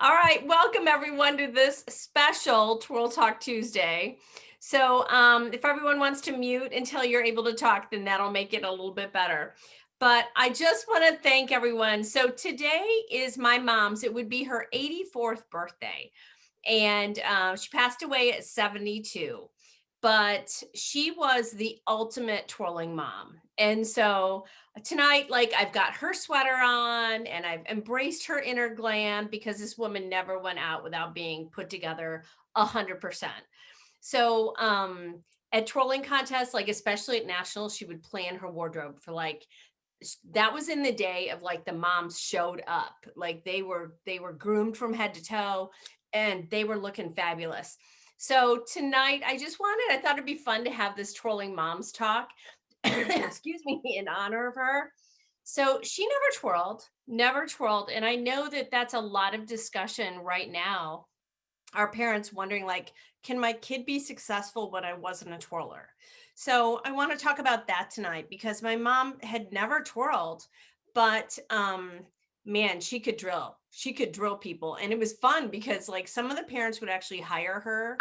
All right, welcome everyone to this special Twirl Talk Tuesday. So, if everyone wants to mute until you're able to talk, then that'll make it a little bit better. But I just want to thank everyone. So, today is my mom's, it would be her 84th birthday. And she passed away at 72, but she was the ultimate twirling mom. And so tonight, like, I've got her sweater on and I've embraced her inner glam because this woman never went out without being put together 100%. So at twirling contests, like especially at nationals, she would plan her wardrobe for like that was in the day of like the moms showed up, like they were groomed from head to toe and they were looking fabulous. So tonight I thought it'd be fun to have this trolling moms talk excuse me, in honor of her. So she never twirled, and I know that that's a lot of discussion right now, our parents wondering like, can my kid be successful when I wasn't a twirler? So I want to talk about that tonight because my mom had never twirled, but man, she could drill people, and it was fun because like some of the parents would actually hire her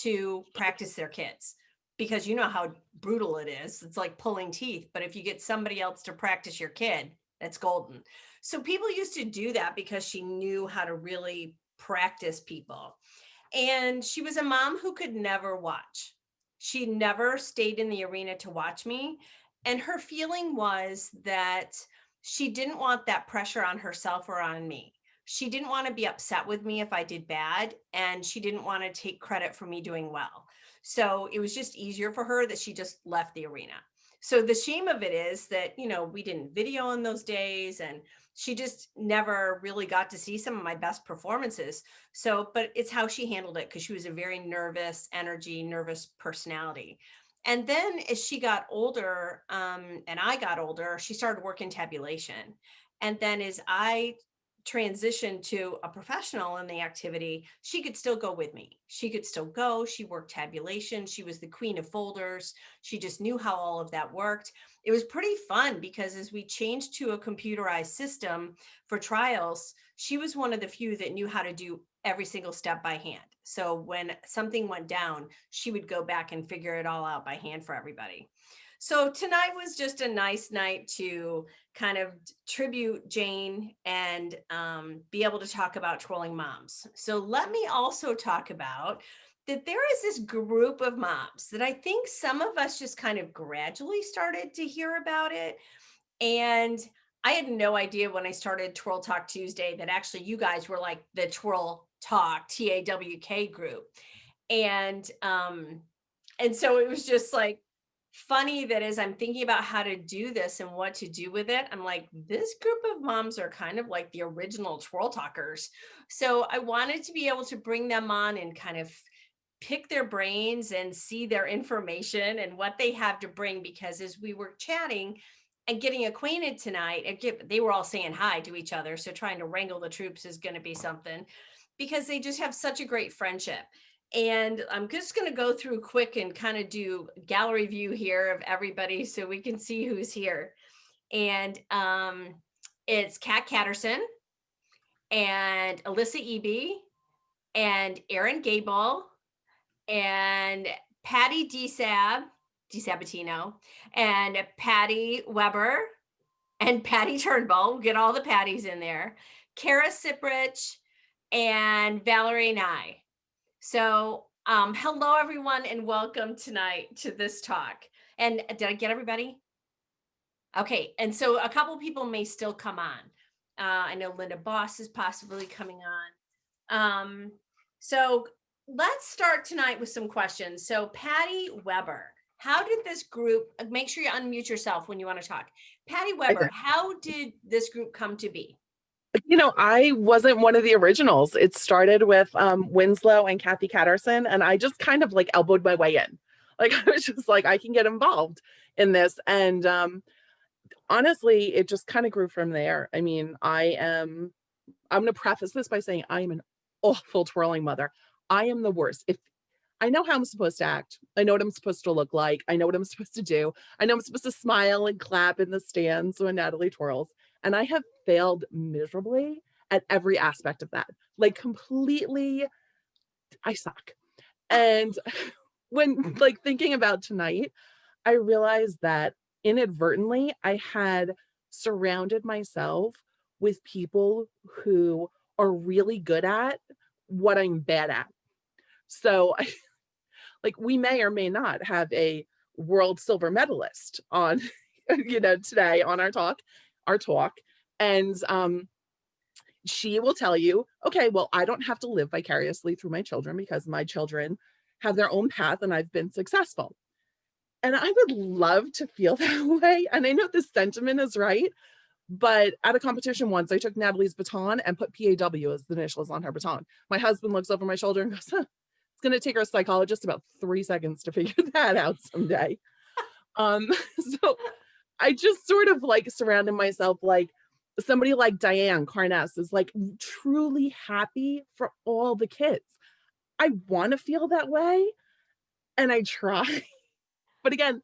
to practice their kids, because you know how brutal it is. It's like pulling teeth, but if you get somebody else to practice your kid, that's golden. So people used to do that because she knew how to really practice people. And she was a mom who could never watch. She never stayed in the arena to watch me. And her feeling was that she didn't want that pressure on herself or on me. She didn't want to be upset with me if I did bad, and she didn't want to take credit for me doing well. So it was just easier for her that she just left the arena. So the shame of it is that, we didn't video in those days, and she just never really got to see some of my best performances. So, but it's how she handled it because she was a very nervous personality. And then as she got older, and I got older, she started working tabulation. And then as I transitioned to a professional in the activity, she could still go with me. She could still go. She worked tabulation. She was the queen of folders. She just knew how all of that worked. It was pretty fun because as we changed to a computerized system for trials, she was one of the few that knew how to do every single step by hand. So when something went down, she would go back and figure it all out by hand for everybody. So tonight was just a nice night to kind of tribute Jane and be able to talk about trolling moms. So let me also talk about that there is this group of moms that I think some of us just kind of gradually started to hear about it. And I had no idea when I started Twirl Talk Tuesday that actually you guys were like the Twirl Talk TAWK group. And so it was just like funny that as I'm thinking about how to do this and what to do with it, I'm like, this group of moms are kind of like the original Twirl Talkers. So I wanted to be able to bring them on and kind of pick their brains and see their information and what they have to bring, because as we were chatting and getting acquainted tonight, they were all saying hi to each other. So trying to wrangle the troops is going to be something, because they just have such a great friendship. And I'm just going to go through quick and kind of do gallery view here of everybody so we can see who's here. And it's Kat Catterson and Alyssa Eby and Aaron Gable and Patty DeSabatino, and Patty Weber, and Patty Turnbull. We'll get all the Patties in there. Kara Siprich and Valerie Nye. So hello everyone and welcome tonight to this talk. And did I get everybody? Okay, and so a couple people may still come on. I know Linda Boss is possibly coming on. So let's start tonight with some questions. So Patty Weber, how did this group, make sure you unmute yourself when you want to talk. Patty Weber, how did this group come to be? I wasn't one of the originals. It started with Winslow and Kathy Catterson, and I just kind of like elbowed my way in. Like I was just like, I can get involved in this. And honestly, it just kind of grew from there. I mean, I'm going to preface this by saying I am an awful twirling mother. I am the worst. If I know how I'm supposed to act, I know what I'm supposed to look like, I know what I'm supposed to do, I know I'm supposed to smile and clap in the stands when Natalie twirls, and I have failed miserably at every aspect of that. Like completely, I suck. And when like thinking about tonight, I realized that inadvertently I had surrounded myself with people who are really good at what I'm bad at. So like we may or may not have a world silver medalist on today on our talk. And she will tell you, okay, well, I don't have to live vicariously through my children because my children have their own path and I've been successful. And I would love to feel that way. And I know this sentiment is right, but at a competition once, I took Natalie's baton and put PAW as the initials on her baton. My husband looks over my shoulder and goes, huh, it's going to take our psychologist about 3 seconds to figure that out someday. Um, so I just sort of like surrounded myself like somebody like Diane Carness is like truly happy for all the kids. I want to feel that way and I try. But again,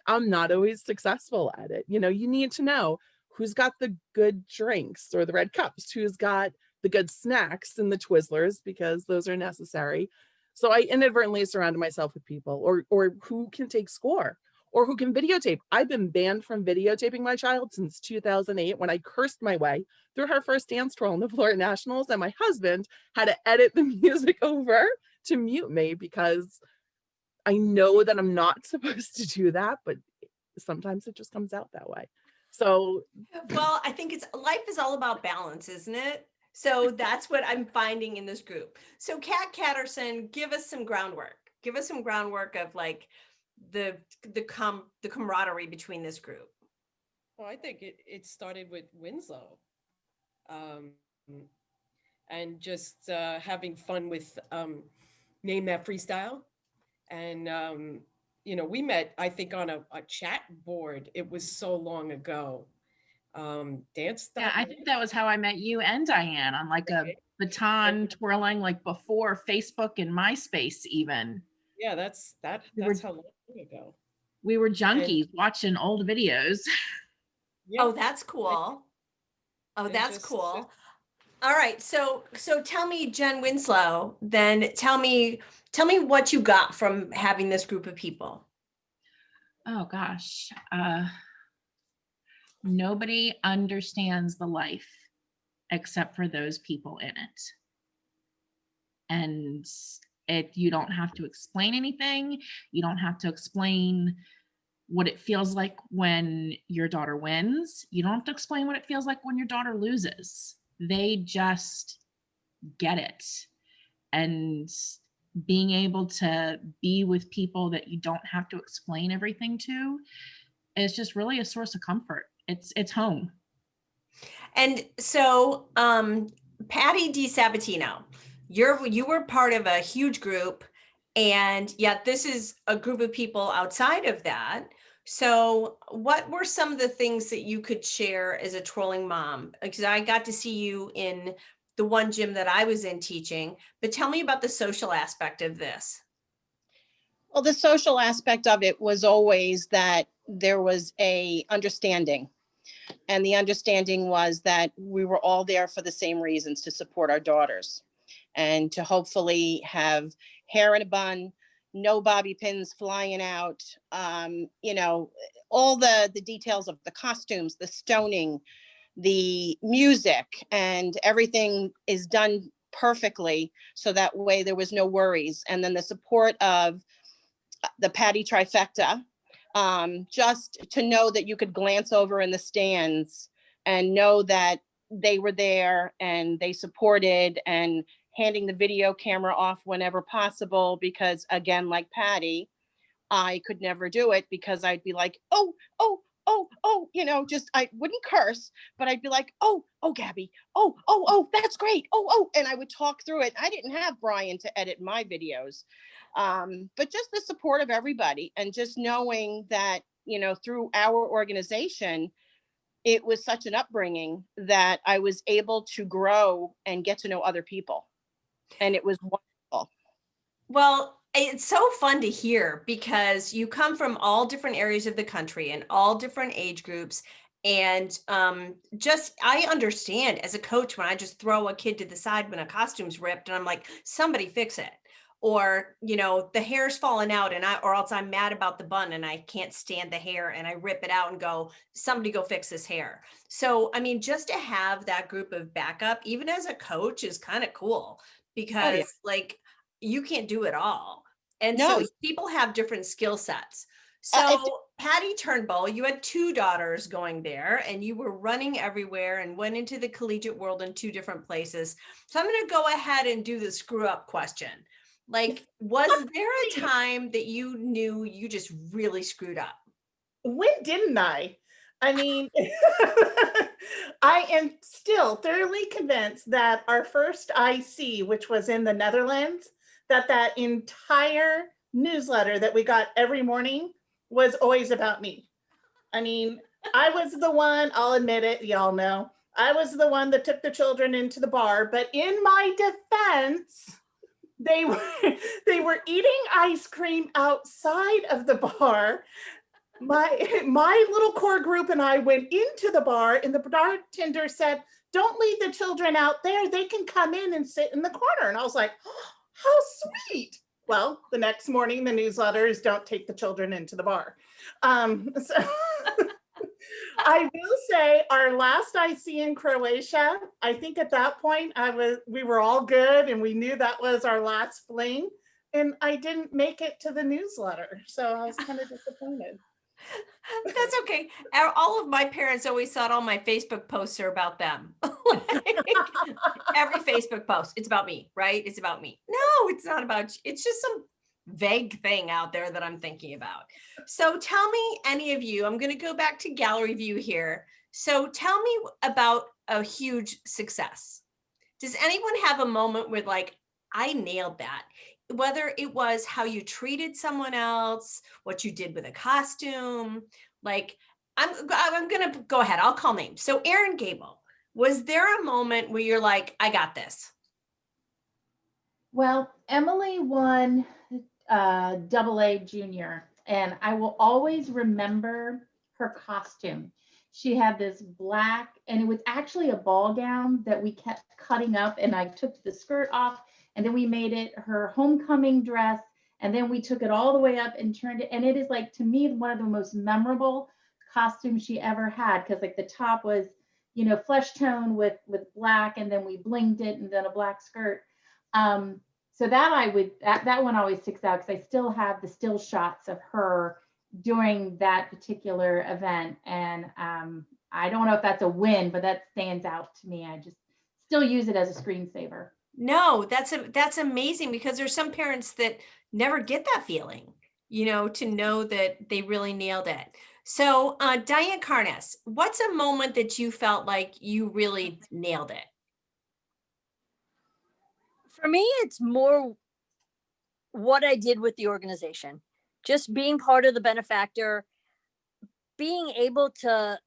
I'm not always successful at it. You need to know who's got the good drinks or the red cups, who's got the good snacks and the Twizzlers, because those are necessary. So I inadvertently surrounded myself with people or who can take score or who can videotape. I've been banned from videotaping my child since 2008 when I cursed my way through her first dance twirl in the Florida Nationals, and my husband had to edit the music over to mute me because I know that I'm not supposed to do that, but sometimes it just comes out that way. So, Well, I think life is all about balance, isn't it? So that's what I'm finding in this group. So Kat Catterson, give us some groundwork. Give us some groundwork of like the camaraderie between this group. Well, I think it started with Winslow, um, and just having fun with Name That Freestyle. And we met, I think, on a chat board. It was so long ago. Dance. Yeah, I think that was how I met you and Diane, on like a baton twirling, like before Facebook and MySpace even. Yeah, that's how long ago. We were junkies watching old videos. Yeah. Oh, that's cool. Cool. All right. So tell me, Jen Winslow, then tell me what you got from having this group of people. Oh gosh. Nobody understands the life except for those people in it. And you don't have to explain anything. You don't have to explain what it feels like when your daughter wins. You don't have to explain what it feels like when your daughter loses. They just get it. And being able to be with people that you don't have to explain everything to is just really a source of comfort. It's home. And so, Patty DiSabatino, you were part of a huge group, and yet this is a group of people outside of that. So what were some of the things that you could share as a twirling mom? Because I got to see you in the one gym that I was in teaching, but tell me about the social aspect of this. Well, the social aspect of it was always that there was a understanding. And the understanding was that we were all there for the same reasons, to support our daughters and to hopefully have hair in a bun, no bobby pins flying out, all the details of the costumes, the stoning, the music, and everything is done perfectly. So that way there was no worries. And then the support of the Patty trifecta, just to know that you could glance over in the stands and know that they were there and they supported, and handing the video camera off whenever possible, because again, like Patty, I could never do it because I'd be like, oh, I wouldn't curse, but I'd be like, oh, Gabby, oh, that's great. Oh, and I would talk through it. I didn't have Brian to edit my videos. But just the support of everybody, and just knowing that, through our organization, it was such an upbringing that I was able to grow and get to know other people. And it was wonderful. Well, it's so fun to hear because you come from all different areas of the country and all different age groups, And just, I understand as a coach when I just throw a kid to the side when a costume's ripped and I'm like, somebody fix it. Or, you know, the hair's falling out and or else I'm mad about the bun and I can't stand the hair and I rip it out and go, somebody go fix this hair. So, I mean, just to have that group of backup, even as a coach, is kind of cool because like you can't do it all. And No. so people have different skill sets. Uh, it- So Patty Turnbull, you had 2 daughters going there and you were running everywhere and went into the collegiate world in 2 different places. So I'm going to go ahead and do the screw up question. Like, was there a time that you knew you just really screwed up? When didn't I? I mean, I am still thoroughly convinced that our first IC, which was in the Netherlands, that entire newsletter that we got every morning was always about me. I mean, I was the one, I'll admit it, y'all know, I was the one that took the children into the bar, but in my defense, they were eating ice cream outside of the bar. My little core group and I went into the bar and the bartender said, "Don't leave the children out there. They can come in and sit in the corner." And I was like, oh, how sweet. Well, the next morning, the newsletter is don't take the children into the bar. So I will say our last IC in Croatia, I think at that point we were all good and we knew that was our last fling. And I didn't make it to the newsletter. So I was kind of disappointed. That's okay. All of my parents always thought all my Facebook posts are about them. Every Facebook post, it's about me, right? It's about me. No, it's not about you. It's just some vague thing out there that I'm thinking about. So tell me, any of you, I'm going to go back to gallery view here. So tell me about a huge success. Does anyone have a moment where like, I nailed that? Whether it was how you treated someone else, what you did with a costume, like I'm going to go ahead. I'll call names. So Erin Gable, was there a moment where you're like, I got this? Well, Emily won AA junior, and I will always remember her costume. She had this black, and it was actually a ball gown that we kept cutting up, and I took the skirt off, and then we made it her homecoming dress, and then we took it all the way up and turned it, and it is like, to me, one of the most memorable costumes she ever had, because like the top was, you know, flesh tone with black, and then we blinged it, and then a black skirt. So that one always sticks out because I still have the still shots of her during that particular event. And I don't know if that's a win, but that stands out to me. I just still use it as a screensaver. No, that's amazing, because there's some parents that never get that feeling, you know, to know that they really nailed it. So Diane Carnes, what's a moment that you felt like you really nailed it? For me, it's more what I did with the organization, just being part of the benefactor, being able to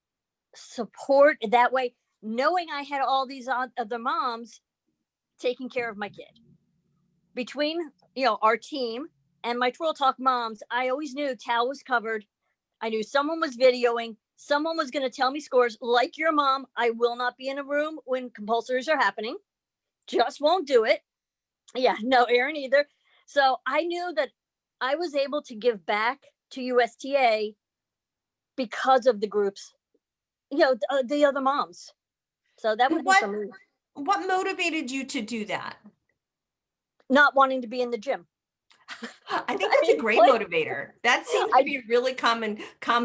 support that way, knowing I had all these other moms taking care of my kid. Between, you know, our team and my Twirl Talk moms, I always knew Tal was covered. I knew someone was videoing, someone was going to tell me scores. Like your mom, I will not be in a room when compulsories are happening. Just won't do it. Yeah, no, Erin either. So I knew that I was able to give back to USTA because of the groups, you know, the other moms. So that would be for me. What motivated you to do that? Not wanting to be in the gym. I think that's a great motivator. That seems to be a really common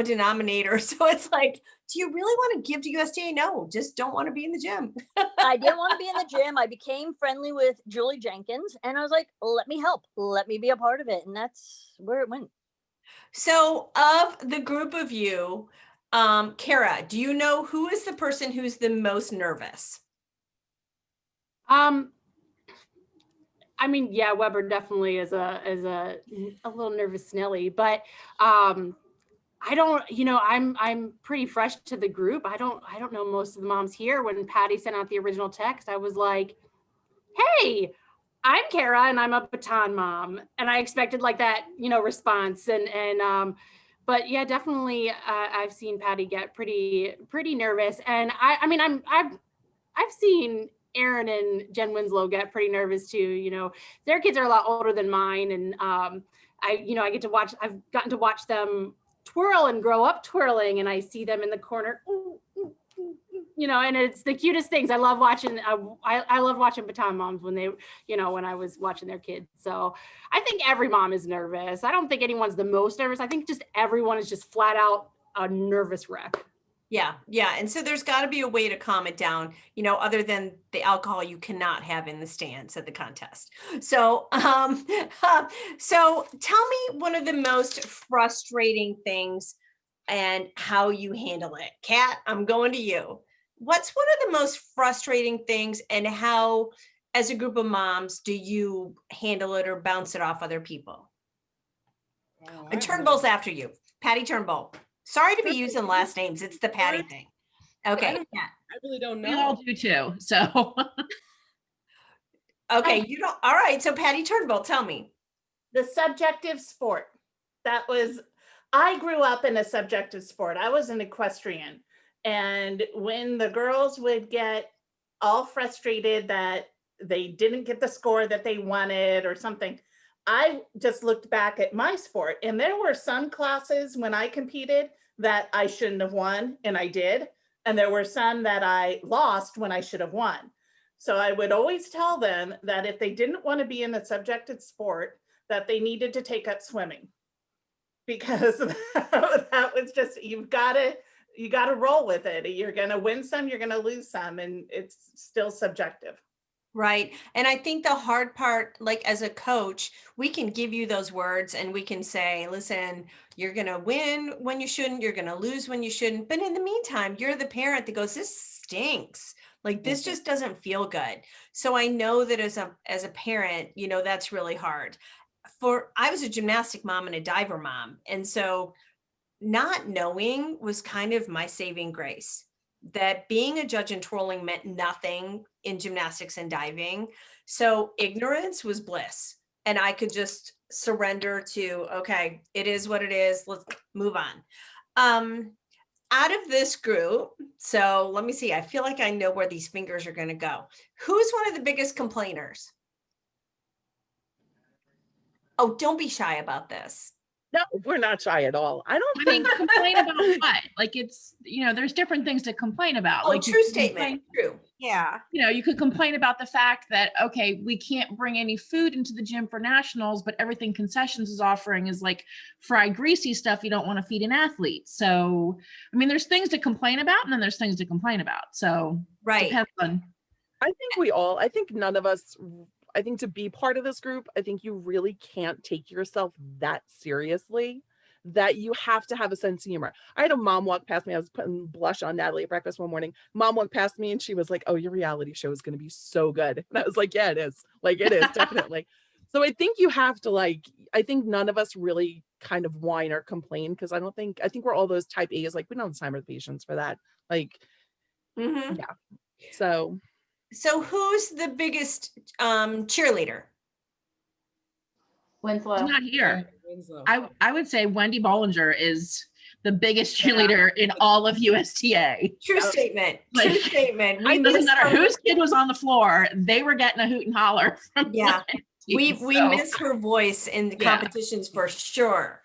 denominator. So it's like, do you really want to give to USDA? No, just don't want to be in the gym. I didn't want to be in the gym. I became friendly with Julie Jenkins and I was like, let me help. Let me be a part of it. And that's where it went. So of the group of you, Kara, do you know who is the person who's the most nervous? I mean, yeah, Weber definitely is a little nervous Nelly, but I don't, you know, I'm pretty fresh to the group. I don't know most of the moms here. When Patty sent out the original text, I was like, hey, I'm Kara and I'm a baton mom. And I expected like that, you know, response. And but yeah, definitely, I've seen Patty get pretty nervous, and I've seen Aaron and Jen Winslow get pretty nervous too. You know, their kids are a lot older than mine, and I've gotten to watch them twirl and grow up twirling, and I see them in the corner, and it's the cutest things. I love watching. I love watching baton moms when they, when I was watching their kids. So I think every mom is nervous. I don't think anyone's the most nervous. I think just everyone is just flat out a nervous wreck. Yeah. And so there's got to be a way to calm it down, other than the alcohol you cannot have in the stands at the contest. So, so tell me one of the most frustrating things and how you handle it. Kat, I'm going to you. What's one of the most frustrating things, and how, as a group of moms, do you handle it or bounce it off other people? And Turnbull's after you. Patty Turnbull. Sorry to be using last names. It's the Patty thing. Okay. I really don't know. We all do too. So. Okay. You don't. All right. So Patty Turnbull, tell me. The subjective sport. I grew up in a subjective sport. I was an equestrian. And when the girls would get all frustrated that they didn't get the score that they wanted or something, I just looked back at my sport, and there were some classes when I competed that I shouldn't have won, and I did. And there were some that I lost when I should have won. So I would always tell them that if they didn't want to be in a subjective sport, that they needed to take up swimming, because that was just, you got to roll with it. You're going to win some, you're going to lose some, and it's still subjective. Right. And I think the hard part, like as a coach, we can give you those words and we can say, listen, you're going to win when you shouldn't, you're going to lose when you shouldn't. But in the meantime, you're the parent that goes, this stinks. Like, this just doesn't feel good. So I know that as a parent, that's really hard. I was a gymnastic mom and a diver mom. And so not knowing was kind of my saving grace. That being a judge in twirling meant nothing in gymnastics and diving. So ignorance was bliss. And I could just surrender to, okay, it is what it is. Let's move on. Out of this group, so let me see. I feel like I know where these fingers are going to go. Who's one of the biggest complainers? Oh, don't be shy about this. No, we're not shy at all. I mean, complain about what? Like, it's, there's different things to complain about. Oh, like, true statement. True. Yeah. You could complain about the fact that, okay, we can't bring any food into the gym for nationals, but everything concessions is offering is like fried, greasy stuff you don't want to feed an athlete. So, I mean, there's things to complain about, and then there's things to complain about. So, right. Depends on. I think none of us, I think to be part of this group, I think you really can't take yourself that seriously, that you have to have a sense of humor. I had a mom walk past me. I was putting blush on Natalie at breakfast one morning. Mom walked past me and she was like, oh, your reality show is going to be so good. And I was like, yeah, it is. Like, it is definitely. So I think you have to I think none of us really kind of whine or complain, because I think we're all those type A's. Like, we don't have time or the patience for that. Like, yeah. So who's the biggest cheerleader? Winslow. She's not here. Winslow. I would say Wendy Bollinger is the biggest cheerleader in all of USTA. True statement. True statement. It doesn't matter whose kid was on the floor; they were getting a hoot and holler. We miss her voice in the competitions for sure.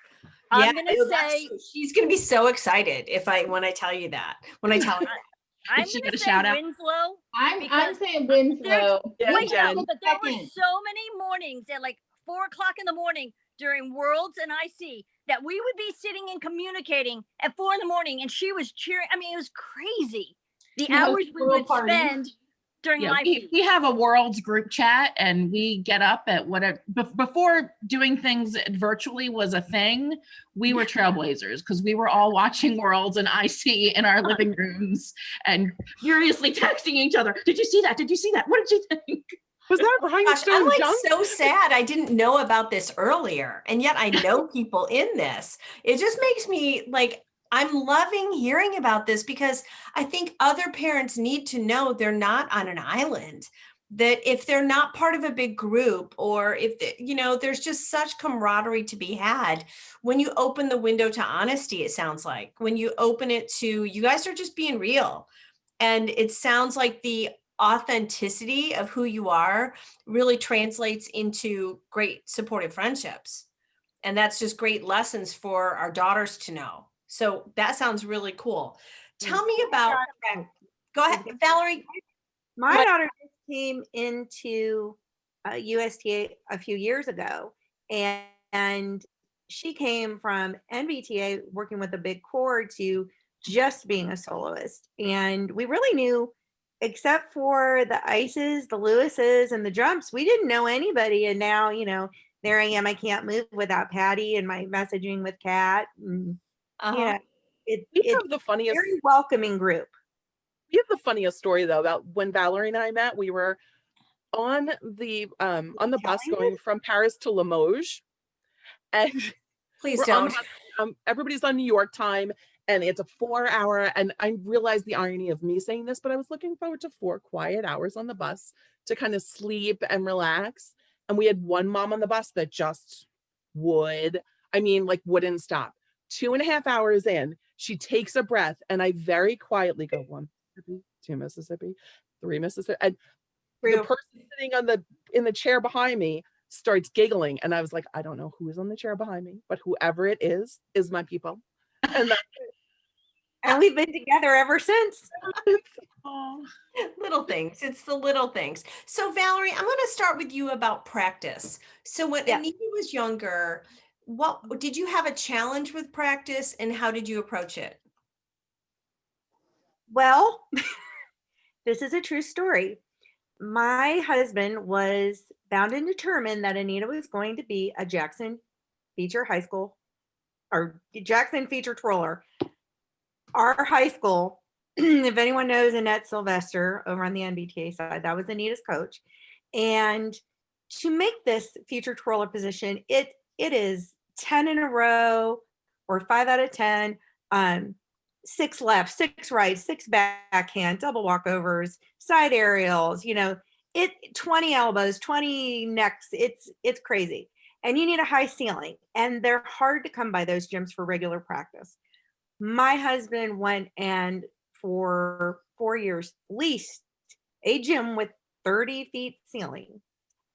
I'm gonna say she's gonna be so excited when I tell you that. When I tell her. I'm going to say Winslow. I'm saying Winslow. But there were so many mornings at like 4 o'clock in the morning during Worlds and IC that we would be sitting and communicating at 4 in the morning, and she was cheering. I mean, it was crazy. The hours we would spend during live feed. We have a Worlds group chat, and we get up at before doing things virtually was a thing. We were trailblazers because we were all watching Worlds and IC in our living rooms and furiously texting each other. Did you see that? Did you see that? What did you think? Was that rhinestone I'm junk? so sad I didn't know about this earlier, and yet I know people in this. It just makes me I'm loving hearing about this, because I think other parents need to know they're not on an island, that if they're not part of a big group, or if, there's just such camaraderie to be had when you open the window to honesty, it sounds like. When you open it to, you guys are just being real. And it sounds like the authenticity of who you are really translates into great supportive friendships. And that's just great lessons for our daughters to know. So that sounds really cool. Tell me about, go ahead, Valerie. My daughter just came into USTA a few years ago, and she came from NBTA working with a big corps to just being a soloist. And we really knew, except for the Ices, the Lewises, and the Jumps, we didn't know anybody. And now, there I am. I can't move without Patty and my messaging with Kat. And, it's have the funniest, very welcoming group. We have the funniest story though about when Valerie and I met. We were on the bus going from Paris to Limoges, and please don't. Everybody's on New York time, and it's a 4-hour. And I realized the irony of me saying this, but I was looking forward to 4 quiet hours on the bus to kind of sleep and relax. And we had one mom on the bus that just wouldn't stop. 2.5 hours in, she takes a breath, and I very quietly go, 1 Mississippi, 2 Mississippi, 3 Mississippi. And the person sitting in the chair behind me starts giggling. And I was like, I don't know who is on the chair behind me, but whoever it is my people. And that's it. And we've been together ever since. Oh, little things. It's the little things. So Valerie, I'm going to start with you about practice. So when Anita was younger, what did you have a challenge with practice, and how did you approach it? Well, this is a true story. My husband was bound and determined that Anita was going to be a Jackson feature high school, or Jackson feature twirler. Our high school, if anyone knows Annette Sylvester over on the NBTA side, that was Anita's coach. And to make this feature twirler position, it is 10 in a row or 5 out of 10, 6 left, 6 right, 6 backhand, double walkovers, side aerials, 20 elbows, 20 necks. It's crazy. And you need a high ceiling, and they're hard to come by, those gyms, for regular practice. My husband went and for 4 years leased a gym with 30 feet ceiling.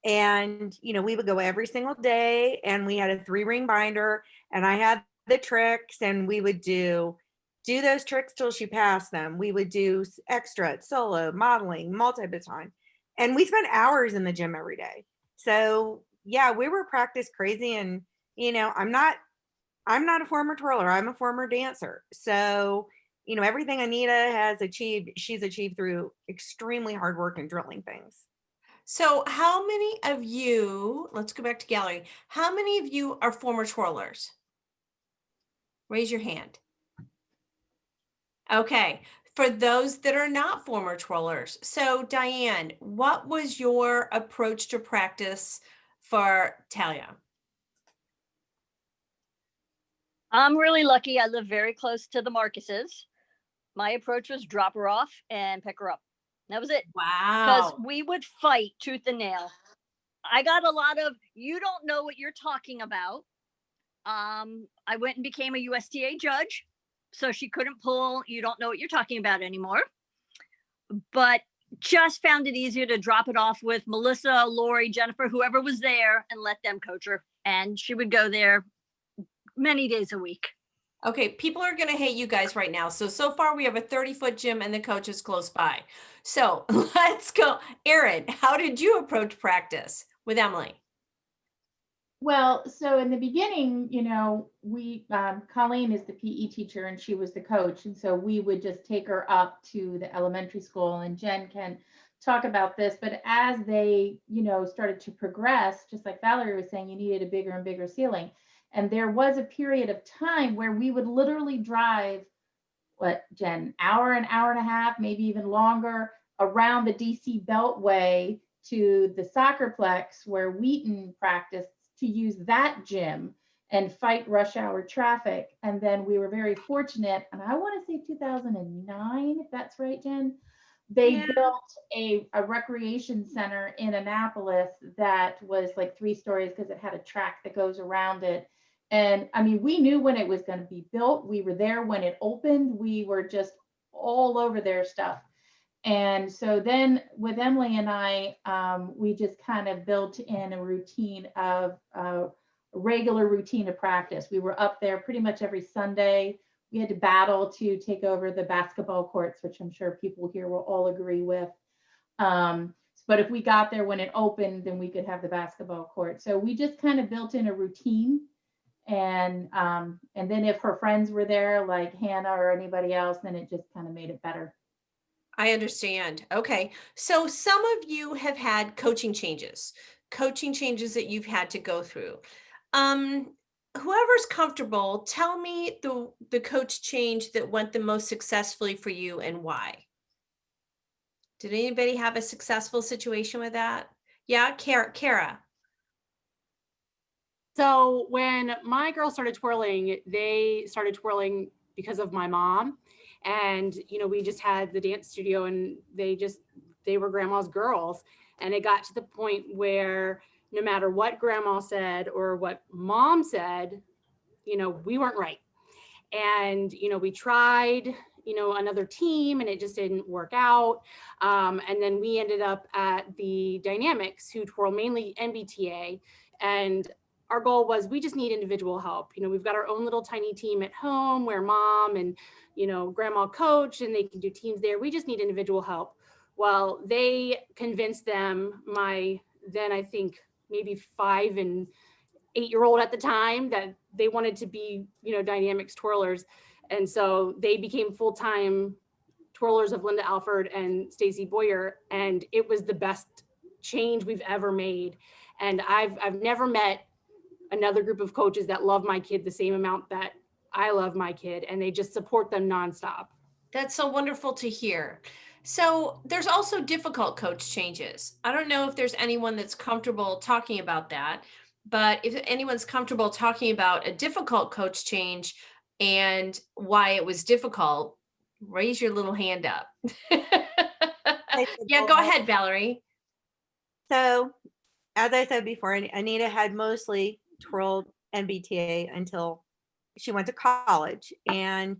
And, we would go every single day, and we had a 3-ring binder, and I had the tricks, and we would do those tricks till she passed them. We would do extra, solo, modeling, multi-baton, and we spent hours in the gym every day. So yeah, we were practice crazy. And, I'm not a former twirler. I'm a former dancer. So, everything Anita has achieved, she's achieved through extremely hard work and drilling things. So how many of you, let's go back to gallery. How many of you are former twirlers? Raise your hand. Okay. For those that are not former twirlers. So Diane, what was your approach to practice for Talia? I'm really lucky. I live very close to the Marcuses. My approach was drop her off and pick her up. That was it. Wow. Because we would fight tooth and nail. I got a lot of, you don't know what you're talking about. I went and became a USTA judge. So she couldn't pull, you don't know what you're talking about anymore. But just found it easier to drop it off with Melissa, Lori, Jennifer, whoever was there, and let them coach her. And she would go there many days a week. Okay, people are going to hate you guys right now. So far we have a 30-foot gym and the coach is close by. So let's go. Erin, how did you approach practice with Emily? Well, so in the beginning, we, Colleen is the PE teacher and she was the coach. And so we would just take her up to the elementary school, and Jen can talk about this, but as they, started to progress, just like Valerie was saying, you needed a bigger and bigger ceiling. And there was a period of time where we would literally drive, Jen, an hour and a half, maybe even longer, around the DC Beltway to the soccerplex where Wheaton practiced, to use that gym and fight rush hour traffic. And then we were very fortunate, and I want to say 2009, if that's right, Jen, they Yeah. built a recreation center in Annapolis that was like 3 stories because it had a track that goes around it. And I mean, we knew when it was going to be built. We were there when it opened. We were just all over their stuff. And so then with Emily and I, we just kind of built in a routine of regular routine of practice. We were up there pretty much every Sunday. We had to battle to take over the basketball courts, which I'm sure people here will all agree with. But if we got there when it opened, then we could have the basketball court. So we just kind of built in a routine. And then if her friends were there, like Hannah or anybody else, then it just kind of made it better. I understand. Okay. So some of you have had coaching changes that you've had to go through. Whoever's comfortable, tell me the coach change that went the most successfully for you and why. Did anybody have a successful situation with that? Yeah, Kara. So when my girls started twirling, they started twirling because of my mom. And, we just had the dance studio and they were grandma's girls. And it got to the point where no matter what grandma said or what mom said, we weren't right. And, we tried, another team and it just didn't work out. And then we ended up at the Dynamics, who twirl mainly MBTA. And our goal was we just need individual help. We've got our own little tiny team at home where mom and, grandma coach and they can do teams there. We just need individual help. Well, they convinced them, my then I think maybe 5 and 8-year-old at the time, that they wanted to be, Dynamics twirlers. And so they became full-time twirlers of Linda Alford and Stacy Boyer. And it was the best change we've ever made. And I've never met another group of coaches that love my kid the same amount that I love my kid, and they just support them nonstop. That's so wonderful to hear. So there's also difficult coach changes. I don't know if there's anyone that's comfortable talking about that, but if anyone's comfortable talking about a difficult coach change and why it was difficult, raise your little hand up. Yeah, go ahead, Valerie. So, as I said before, Anita had mostly twirled MBTA until she went to college, and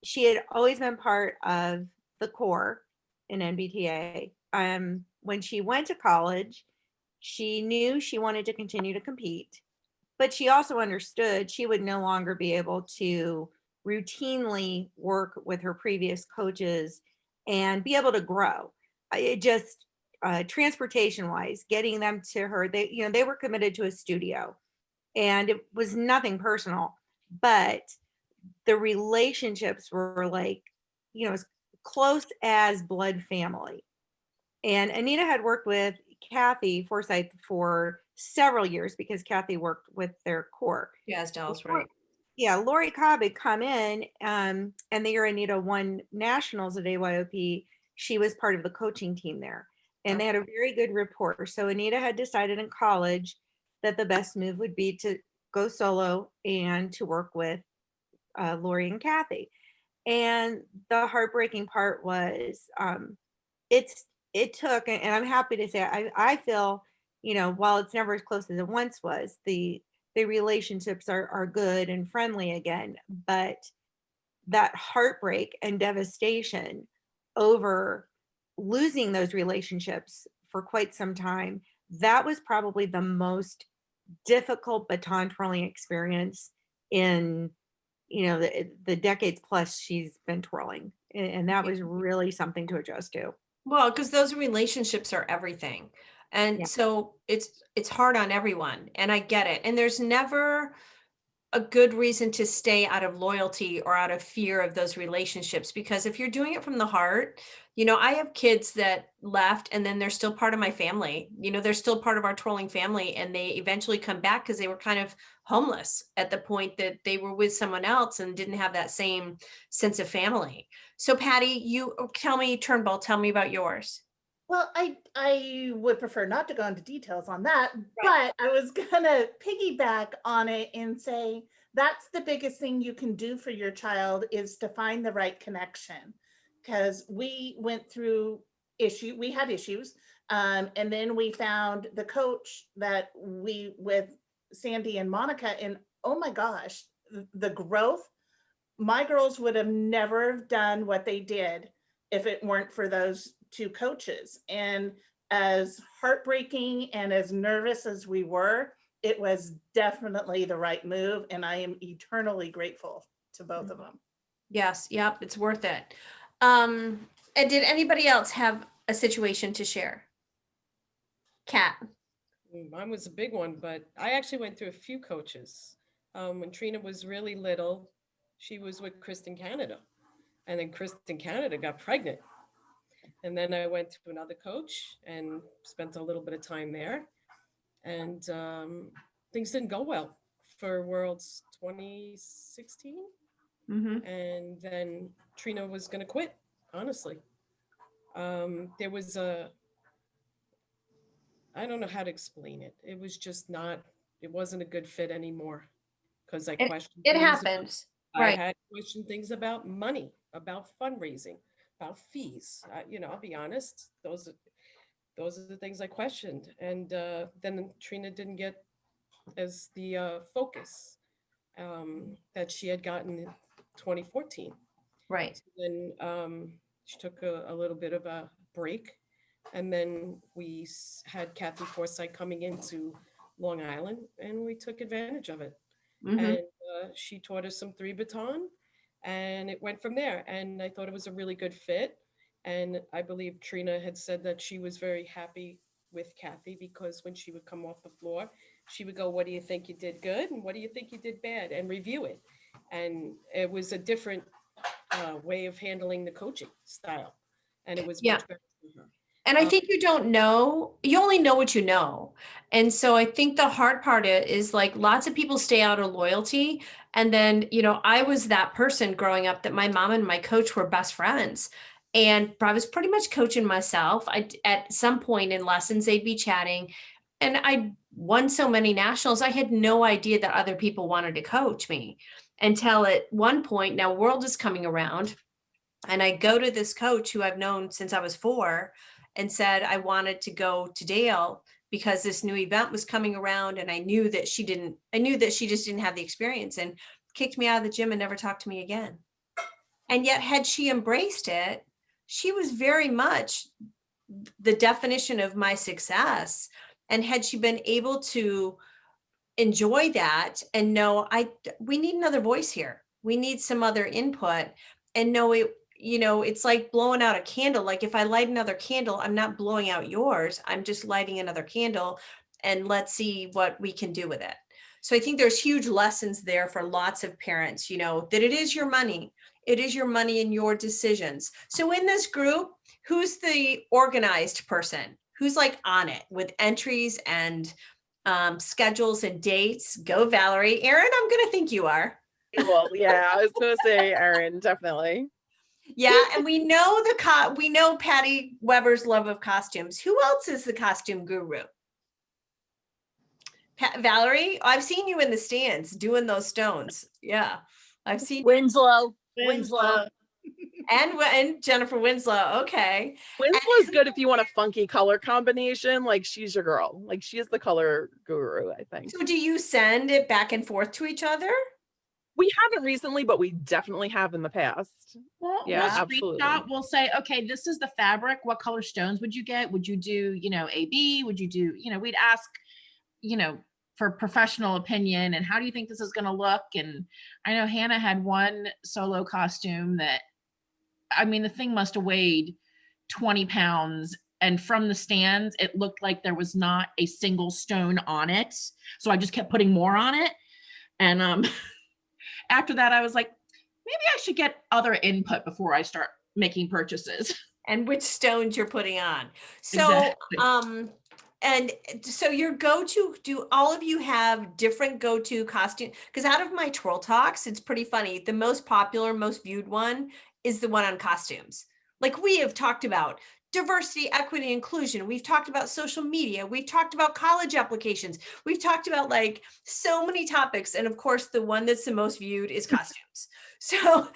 she had always been part of the core in MBTA. When she went to college, she knew she wanted to continue to compete, but she also understood she would no longer be able to routinely work with her previous coaches and be able to grow. It just transportation wise, getting them to her, they were committed to a studio, and it was nothing personal, but the relationships were like, as close as blood family. And Anita had worked with Kathy Forsyth for several years because Kathy worked with their core. Jazz dolls, right? Yeah, Lori Cobb had come in, and the year Anita won nationals at AYOP, she was part of the coaching team there. And they had a very good rapport. So Anita had decided in college that the best move would be to go solo and to work with Lori and Kathy. And the heartbreaking part was it took, and I'm happy to say, I feel, while it's never as close as it once was, the relationships are good and friendly again, but that heartbreak and devastation over losing those relationships for quite some time, that was probably the most difficult baton twirling experience in the decades plus she's been twirling, and that was really something to adjust to. Well, because those relationships are everything. And Yeah. so it's hard on everyone, and I get it. And there's never a good reason to stay out of loyalty or out of fear of those relationships, because if you're doing it from the heart, I have kids that left and then they're still part of my family. They're still part of our twirling family, and they eventually come back because they were kind of homeless at the point that they were with someone else and didn't have that same sense of family. So Patty, you tell me, Turnbull, tell me about yours. Well, I would prefer not to go into details on that, but I was gonna piggyback on it and say that's the biggest thing you can do for your child is to find the right connection. because we went through we had issues. And then we found the coach that with Sandy and Monica, and oh my gosh, the growth. My girls would have never done what they did if it weren't for those two coaches. And as heartbreaking and as nervous as we were, it was definitely the right move. And I am eternally grateful to both of them. Yes, yep, it's worth it. And did anybody else have a situation to share? Kat. Mine was a big one, but I actually went through a few coaches. When Trina was really little, she was with Kristen Canada, and then Kristen Canada got pregnant. And then I went to another coach and spent a little bit of time there. And things didn't go well for Worlds 2016. Mm-hmm. And then Trina was going to quit, honestly. There was I don't know how to explain it. It was just it wasn't a good fit anymore, because I questioned. It happens. I had questioned things about money, about fundraising, about fees. I'll be honest. Those are the things I questioned. And then Trina didn't get as the focus that she had gotten in 2014. Right. So then she took a little bit of a break. And then we had Kathy Forsythe coming into Long Island, and we took advantage of it. Mm-hmm. And she taught us some 3-baton, and it went from there. And I thought it was a really good fit. And I believe Trina had said that she was very happy with Kathy, because when she would come off the floor, she would go, "What do you think you did good? And what do you think you did bad?" And review it. And it was a different way of handling the coaching style. And it was much better for her. And I think you only know what you know. And so I think the hard part is like lots of people stay out of loyalty. And then, I was that person growing up that my mom and my coach were best friends. And I was pretty much coaching myself. At some point in lessons, they'd be chatting. And I won so many nationals, I had no idea that other people wanted to coach me until at one point, now World is coming around. And I go to this coach who I've known since I was 4 and said I wanted to go to Dale because this new event was coming around, and I knew that she just didn't have the experience, and kicked me out of the gym and never talked to me again. And yet, had she embraced it, she was very much the definition of my success. And had she been able to enjoy that and know we need another voice here, we need some other input, and know it. It's like blowing out a candle. Like if I light another candle, I'm not blowing out yours. I'm just lighting another candle, and let's see what we can do with it. So I think there's huge lessons there for lots of parents, that it is your money. It is your money and your decisions. So in this group, who's the organized person? Who's like on it with entries and schedules and dates? Go, Valerie. Erin, I'm going to think you are. Well, yeah, I was going to say Erin, definitely. Yeah, and we know Patty Weber's love of costumes. Who else is the costume guru? Valerie, I've seen you in the stands doing those stones. Yeah, I've seen Winslow. and Jennifer Winslow. Okay, Winslow's good if you want a funky color combination. Like she's your girl. Like she is the color guru, I think. So do you send it back and forth to each other? We haven't recently, but we definitely have in the past. Well, Yeah, we'll absolutely. We'll say, okay, this is the fabric. What color stones would you get? Would you do, AB? Would you do, we'd ask, for professional opinion, and how do you think this is going to look? And I know Hannah had one solo costume that, the thing must have weighed 20 pounds. And from the stands, it looked like there was not a single stone on it. So I just kept putting more on it. And, after that, I was like, maybe I should get other input before I start making purchases. And which stones you're putting on. So, exactly. And so your go-to, do all of you have different go-to costume? Because out of my Twirl talks, it's pretty funny. The most popular, most viewed one is the one on costumes. Like we have talked about diversity, equity, inclusion. We've talked about social media. We've talked about college applications. We've talked about like so many topics. And of course, the one that's the most viewed is costumes. So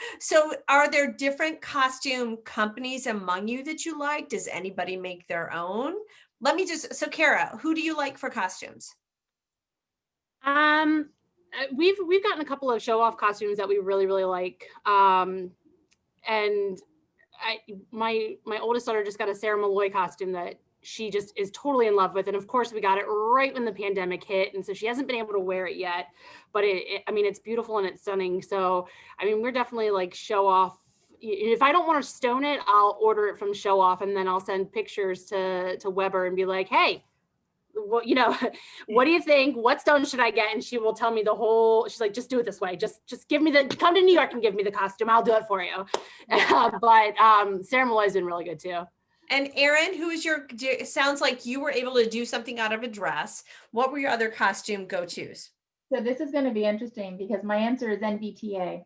are there different costume companies among you that you like? Does anybody make their own? So Kara, who do you like for costumes? We've gotten a couple of show off costumes that we really, really like. And my oldest daughter just got a Sarah Malloy costume that she just is totally in love with. And of course we got it right when the pandemic hit. And so she hasn't been able to wear it yet, but I mean, it's beautiful and it's stunning. So, I mean, we're definitely like show off. If I don't want to stone it, I'll order it from show off and then I'll send pictures to Weber and be like, hey, what what do you think? What stone should I get? And she will tell me she's like, just do it this way. Just give me come to New York and give me the costume. I'll do it for you. But Sarah Malloy's been really good too. And Erin, it sounds like you were able to do something out of a dress. What were your other costume go-tos? So this is going to be interesting because my answer is NBTA.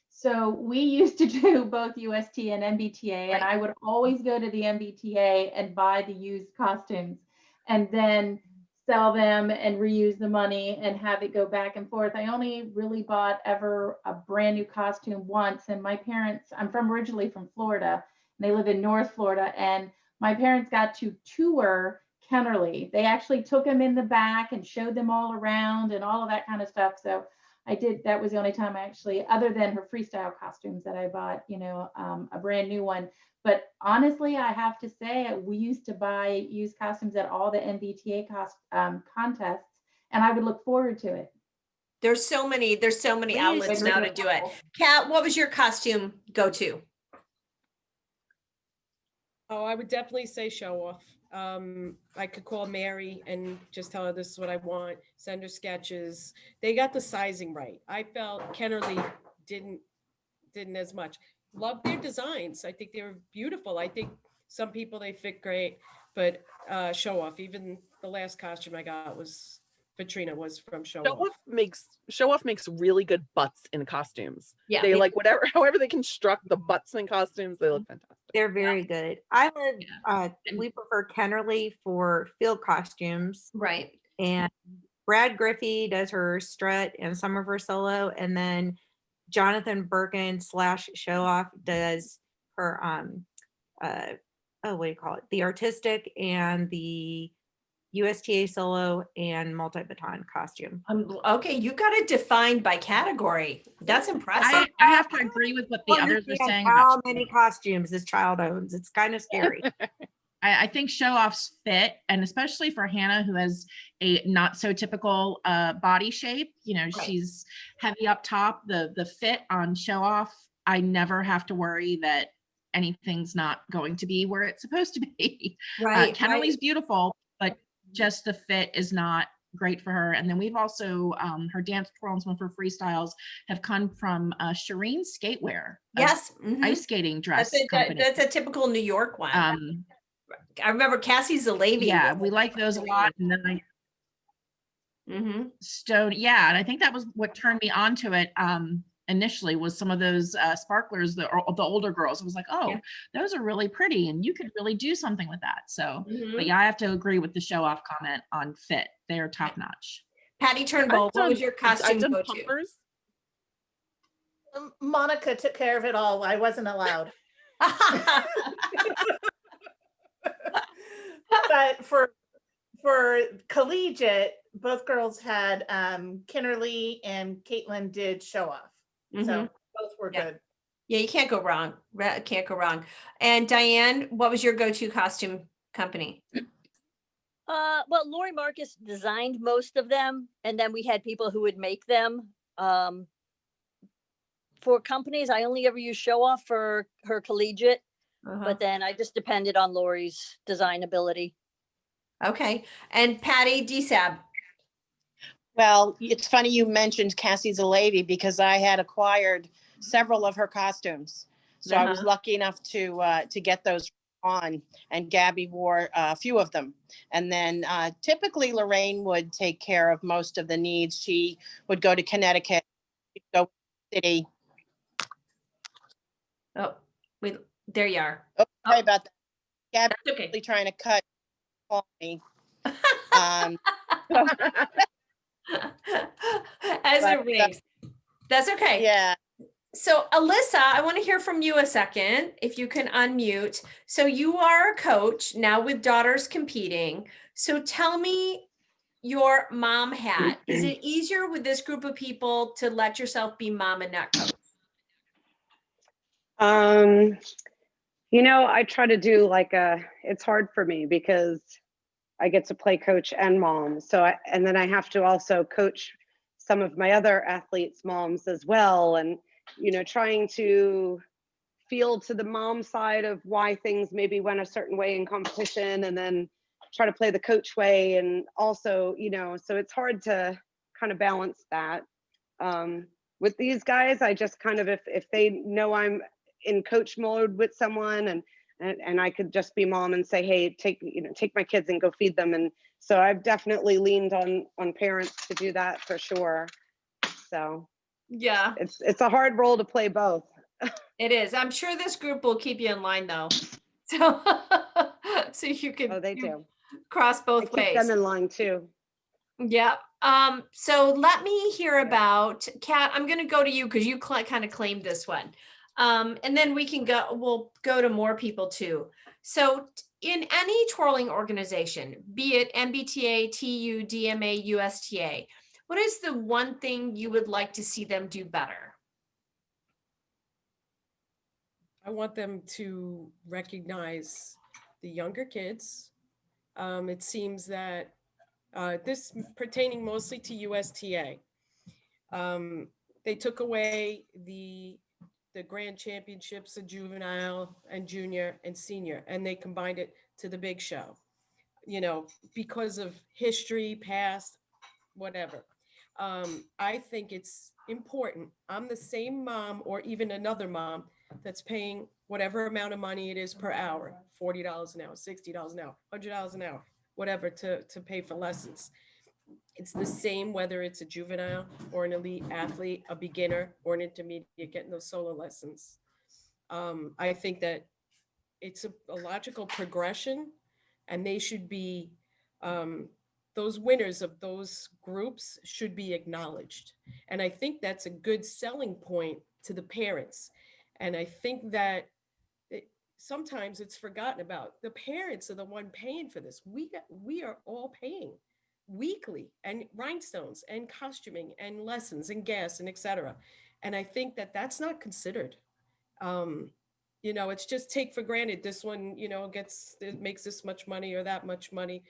So we used to do both UST and MBTA, and I would always go to the MBTA and buy the used costumes and then sell them and reuse the money and have it go back and forth. I only really bought ever a brand new costume once. And my parents, I'm originally from Florida, and they live in North Florida. And my parents got to tour Kennerly. They actually took them in the back and showed them all around and all of that kind of stuff. So that was the only time I actually, other than her freestyle costumes, that I bought, a brand new one. But honestly, I have to say, we used to buy used costumes at all the MBTA contests, and I would look forward to it. There's so many outlets now to do it. Kat, what was your costume go-to? Oh, I would definitely say show off. I could call Mary and just tell her this is what I want, send her sketches. They got the sizing right. I felt Kennerly didn't as much. Love their designs. I think they were beautiful. I think some people, they fit great, but show off. Even the last costume I got was for Trina was from show off. Show off makes really good butts in costumes. Yeah, they like however they construct the butts in costumes, they look fantastic. They're very good. We prefer Kennerly for field costumes. Right. And Brad Griffey does her strut and some of her solo, and then Jonathan Birkin / show off does her what do you call it? The artistic and the USTA solo and multi-baton costume. Okay, you got it defined by category. That's impressive. I have to agree with what the others are saying. How many costumes this child owns? It's kind of scary. I think show-offs fit, and especially for Hannah, who has a not so typical body shape. Right. She's heavy up top. The fit on show-off, I never have to worry that anything's not going to be where it's supposed to be. Right. Kennerly's beautiful, but just the fit is not great for her. And then we've also her dance twirl and some of her freestyles have come from Shireen Skatewear. Yes. Ice skating dress company. That's a typical New York one. I remember Cassie Zalavy. Yeah, we like those a lot. And then Stone, yeah, and I think that was what turned me onto it initially, was some of those sparklers, the older girls. I was like, oh, those are really pretty, and you could really do something with that. So, but yeah, I have to agree with the show off comment on fit. They are top notch. Patty Turnbull, what was your costume go-to? Monica took care of it all. I wasn't allowed. But for collegiate, both girls had Kennerly and Caitlin did show off. So both were good. Yeah, you can't go wrong. Can't go wrong. And Diane, what was your go-to costume company? Well, Lori Marcus designed most of them, and then we had people who would make them. For companies, I only ever use show off for her collegiate, but then I just depended on Lori's design ability. Okay. And Patty DSAB. Well, it's funny you mentioned Cassie Zalavy because I had acquired several of her costumes. So I was lucky enough to get those on, and Gabby wore a few of them. And then typically Lorraine would take care of most of the needs. She would go to Connecticut, go to the city. Oh, wait, there you are. Oh, sorry about that. Gabby's That's okay. really trying to call me. Um, As but, it rings. That's okay. yeah. So Alyssa, I want to hear from you a second, if you can unmute. So you are a coach now with daughters competing. So tell me your mom hat. Is it easier with this group of people to let yourself be mom and not coach? You know, I try to do like it's hard for me because I get to play coach and mom. And then I have to also coach some of my other athletes' moms as well. And, you know, trying to feel to the mom side of why things maybe went a certain way in competition, and then try to play the coach way. And also, you know, so it's hard to kind of balance that. With these guys, I just kind of, if they know I'm in coach mode with someone, and I could just be mom and say, hey, take my kids and go feed them. And so I've definitely leaned on parents to do that for sure. So Yeah, it's a hard role to play both. it is. I'm sure this group will keep you in line though. So, so you can They do. cross I both keep ways. them in line too. Yep. So let me hear about Kat. I'm going to go to you because you kind of claimed this one. And then we'll go to more people too. So in any twirling organization, be it MBTA, TU, DMA, USTA, what is the one thing you would like to see them do better? I want them to recognize the younger kids. It seems that this pertaining mostly to USTA. They took away the grand championships of juvenile and junior and senior, and they combined it to the big show, you know, because of history, past, whatever. I think it's important. I'm the same mom or even another mom that's paying whatever amount of money it is per hour, $40 an hour, $60 an hour, $100 an hour, whatever, to pay for lessons. It's the same whether it's a juvenile or an elite athlete, a beginner or an intermediate getting those solo lessons. I think that it's a logical progression, and they should be, those winners of those groups should be acknowledged. And I think that's a good selling point to the parents. And I think that sometimes it's forgotten about. The parents are the one paying for this. We are all paying weekly, and rhinestones and costuming and lessons and gas and etc. And I think that that's not considered. You know, it's just take for granted this one, you know, makes this much money or that much money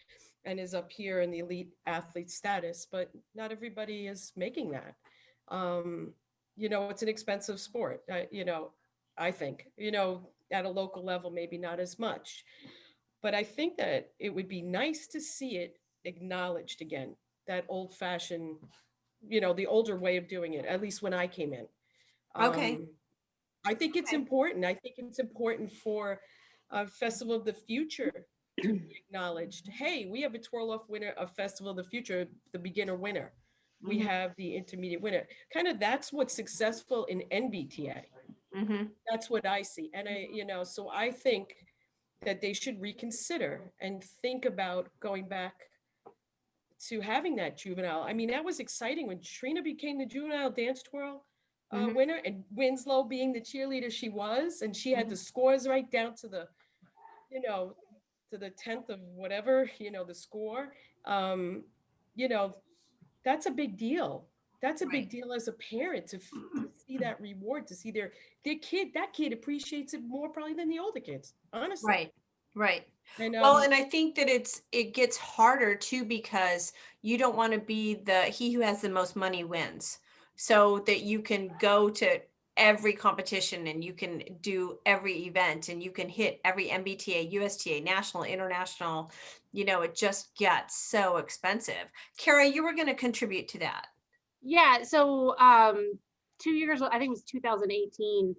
and is up here in the elite athlete status, but not everybody is making that. You know, it's an expensive sport. You know, I think, you know, at a local level, maybe not as much, but I think that it would be nice to see it acknowledged again, that old fashioned, you know, the older way of doing it, at least when I came in. Okay. I think it's important. I think it's important for a Festival of the Future to be acknowledged. Hey, we have a twirl off winner of Festival of the Future, the beginner winner. We have the intermediate winner. Kind of that's what's successful in NBTA. That's what I see. And you know, so I think that they should reconsider and think about going back to having that juvenile. I mean, that was exciting when Trina became the juvenile dance twirl winner, and Winslow being the cheerleader she was, and she had the scores right down to the, you know, to the 10th of whatever, you know, the score. You know, that's a big deal. That's a big deal as a parent to see that reward, to see their kid, that kid appreciates it more probably than the older kids, honestly. Right. And Well, and I think that it gets harder too, because you don't want to be he who has the most money wins, so that you can go to every competition and you can do every event and you can hit every MBTA, USTA, national, international, you know, it just gets so expensive. Kara, you were going to contribute to that. Yeah, so 2 years, I think it was 2018,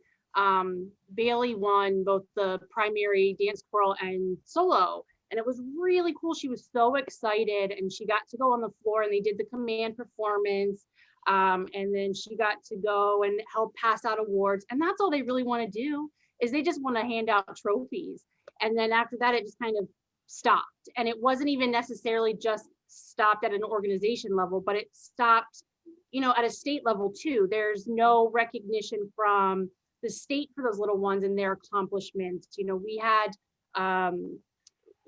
Bailey won both the primary dance twirl and solo. And it was really cool. She was so excited, and she got to go on the floor and they did the command performance. And then she got to go and help pass out awards. And that's all they really want to do, is they just want to hand out trophies. And then after that, it just kind of stopped. And it wasn't even necessarily just stopped at an organization level, but it stopped, at a state level too. There's no recognition from the state for those little ones and their accomplishments.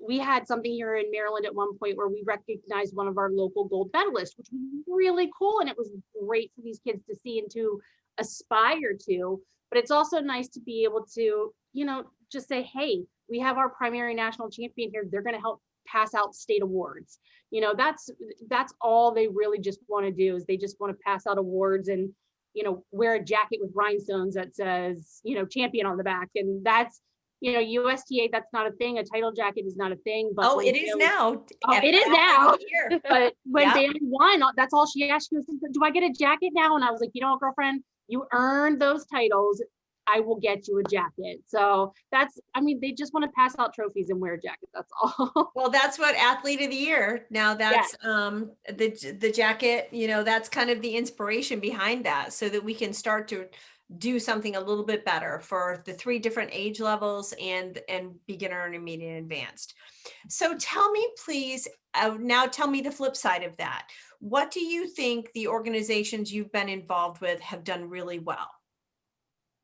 We had something here in Maryland at one point where we recognized one of our local gold medalists, which was really cool. And it was great for these kids to see and to aspire to. But it's also nice to be able to, just say, hey, we have our primary national champion here. They're going to help pass out state awards. That's all they really just want to do, is they just want to pass out awards and, wear a jacket with rhinestones that says, champion on the back. And that's, USTA, that's not a thing. A title jacket is not a thing. But It is now. It is now. Here. But when Yep. Bailey won, that's all she asked. She goes, do I get a jacket now? And I was like, girlfriend, you earned those titles. I will get you a jacket. So they just want to pass out trophies and wear a jacket. That's all. Well, that's what Athlete of the Year. Now that's the jacket, that's kind of the inspiration behind that, so that we can start to do something a little bit better for the 3 different age levels and beginner, intermediate, and advanced. So tell me, please, now tell me the flip side of that. What do you think the organizations you've been involved with have done really well?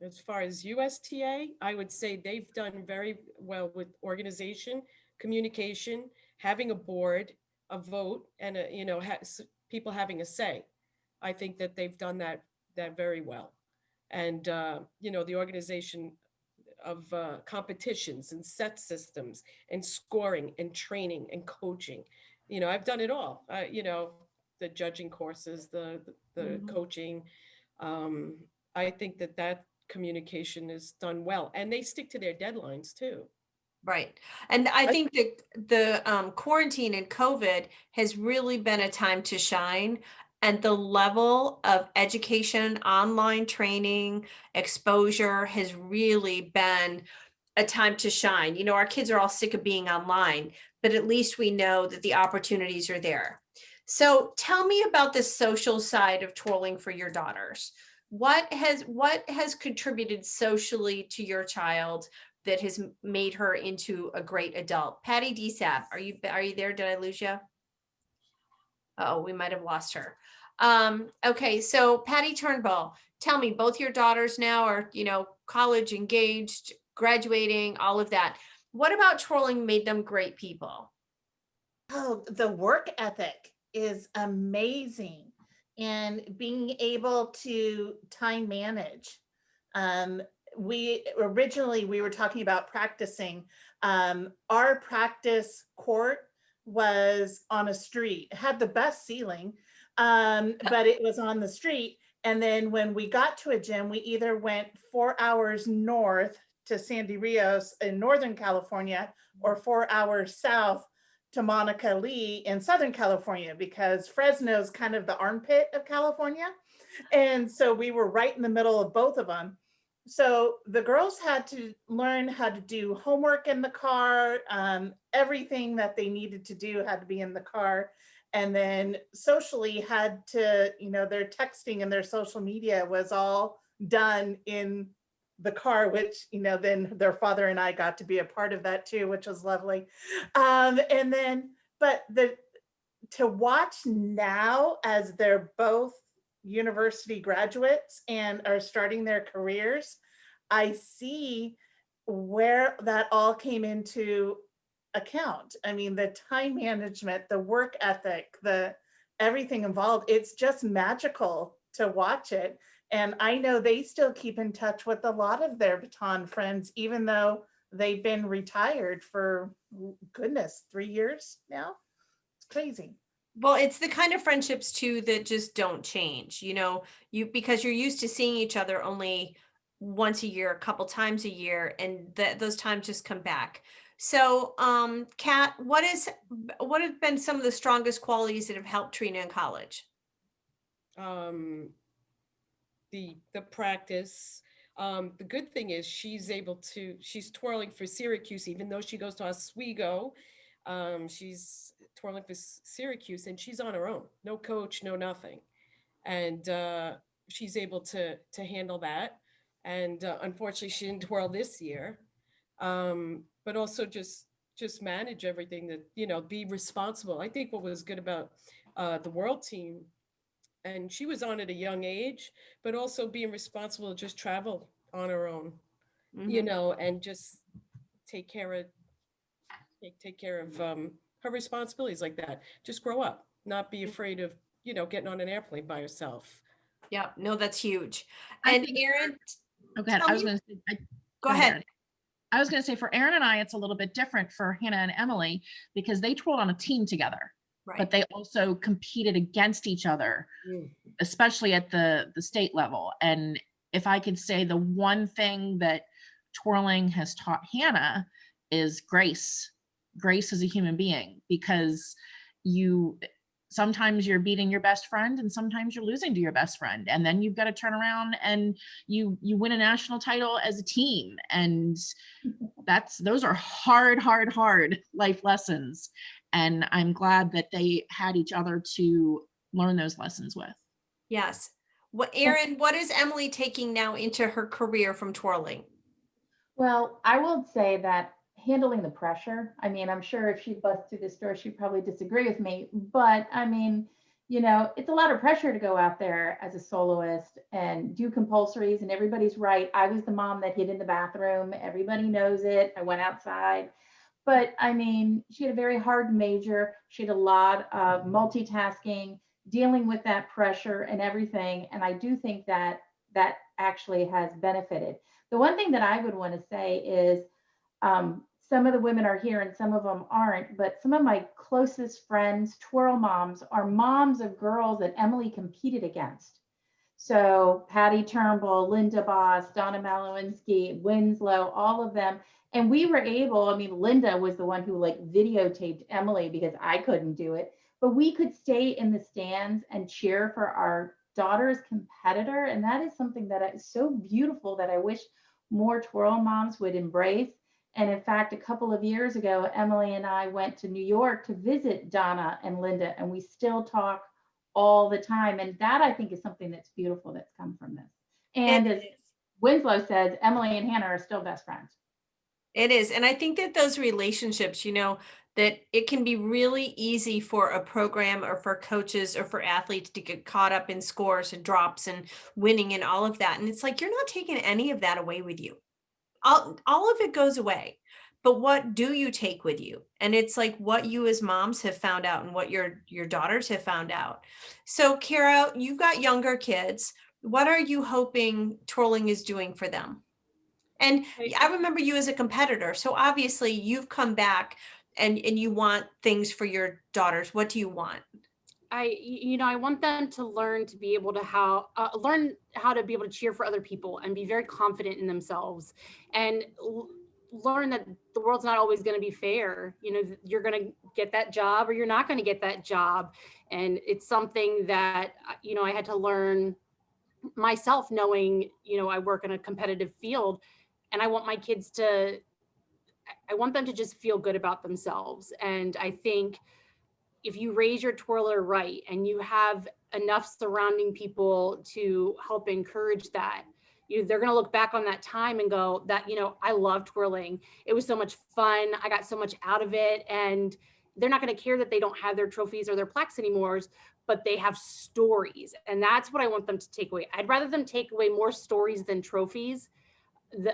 As far as USTA, I would say they've done very well with organization, communication, having a board, a vote, and people having a say. I think that they've done that very well. And the organization of competitions and set systems and scoring and training and coaching. I've done it all. The judging courses, the coaching. I think that communication is done well, and they stick to their deadlines too. Right. And I think that the quarantine and COVID has really been a time to shine. And the level of education, online training, exposure has really been a time to shine. Our kids are all sick of being online, but at least we know that the opportunities are there. So tell me about the social side of twirling for your daughters. What has contributed socially to your child that has made her into a great adult? Patty DSAB, are you there? Did I lose you? Oh, we might have lost her. Okay, so Patty Turnbull, tell me, both your daughters now are, college engaged, graduating, all of that. What about twirling made them great people? Oh, the work ethic is amazing. And being able to time manage. We were talking about practicing. Our practice court was on a street. It had the best ceiling, but it was on the street. And then when we got to a gym, we either went 4 hours north to Sandy Rios in Northern California, or 4 hours south to Monica Lee in Southern California, because Fresno's kind of the armpit of California. And so we were right in the middle of both of them. So the girls had to learn how to do homework in the car. Everything that they needed to do had to be in the car. And then socially had to, their texting and their social media was all done in the car, which, then their father and I got to be a part of that too, which was lovely. But to watch now as they're both university graduates and are starting their careers, I see where that all came into account. I mean, the time management, the work ethic, everything involved, it's just magical to watch it. And I know they still keep in touch with a lot of their baton friends, even though they've been retired for, goodness, 3 years now. It's crazy. Well, it's the kind of friendships too that just don't change, because you're used to seeing each other only once a year, a couple times a year, and those times just come back. So, Kat, what have been some of the strongest qualities that have helped Trina in college? The practice. The good thing is she's twirling for Syracuse, even though she goes to Oswego. She's twirling for Syracuse, and she's on her own, no coach, no nothing. And she's able to handle that. And unfortunately, she didn't twirl this year. but also just manage everything, that, you know, be responsible. I think what was good about the world team, and she was on at a young age, but also being responsible to just travel on her own, you know, and just take care of her responsibilities like that. Just grow up, not be afraid of, you know, getting on an airplane by herself. Yeah, no, that's huge. I And think Erin, Oh, go ahead. tell I was me- going to say, go ahead. Erin. I was going to say for Erin and I, it's a little bit different for Hannah and Emily because they twirled on a team together, Right. but they also competed against each other, especially at the state level. And if I could say the one thing that twirling has taught Hannah is grace as a human being, because sometimes you're beating your best friend and sometimes you're losing to your best friend, and then you've got to turn around and you win a national title as a team, and those are hard life lessons, and I'm glad that they had each other to learn those lessons with. Yes. Erin, what is Emily taking now into her career from twirling? Well, I will say that handling the pressure, I mean, I'm sure if she busts through this door, she'd probably disagree with me, but I mean, you know, it's a lot of pressure to go out there as a soloist and do compulsories, and everybody's right. I was the mom that hid in the bathroom. Everybody knows it. I went outside. But I mean, she had a very hard major. She had a lot of multitasking, dealing with that pressure and everything. And I do think that that actually has benefited. The one thing that I would want to say is some of the women are here and some of them aren't, but some of my closest friends, twirl moms, are moms of girls that Emily competed against. So Patty Turnbull, Linda Boss, Donna Malowinski, Winslow, all of them. And we were able, I mean, Linda was the one who like videotaped Emily because I couldn't do it, but we could stay in the stands and cheer for our daughter's competitor. And that is something that is so beautiful that I wish more twirl moms would embrace. And in fact, a couple of years ago, Emily and I went to New York to visit Donna and Linda, and we still talk all the time. And that I think is something that's beautiful that's come from this. And as Winslow says, Emily and Hannah are still best friends. It is. And I think that those relationships, you know, that it can be really easy for a program or for coaches or for athletes to get caught up in scores and drops and winning and all of that. And it's like, you're not taking any of that away with you. All of it goes away. But what do you take with you? And it's like what you as moms have found out and what your daughters have found out. So Kara, you've got younger kids. What are you hoping twirling is doing for them? And I remember you as a competitor. So obviously you've come back and you want things for your daughters. What do you want? I want them to learn to be able to learn how to be able to cheer for other people and be very confident in themselves, and learn that the world's not always going to be fair. You know, you're going to get that job or you're not going to get that job. And it's something that, you know, I had to learn myself, knowing, you know, I work in a competitive field, and I want my kids I want them to just feel good about themselves. And I think if you raise your twirler right and you have enough surrounding people to help encourage that, they're going to look back on that time and go, that, you know, I love twirling. It was so much fun. I got so much out of it. And they're not going to care that they don't have their trophies or their plaques anymore, but they have stories. And that's what I want them to take away. I'd rather them take away more stories than trophies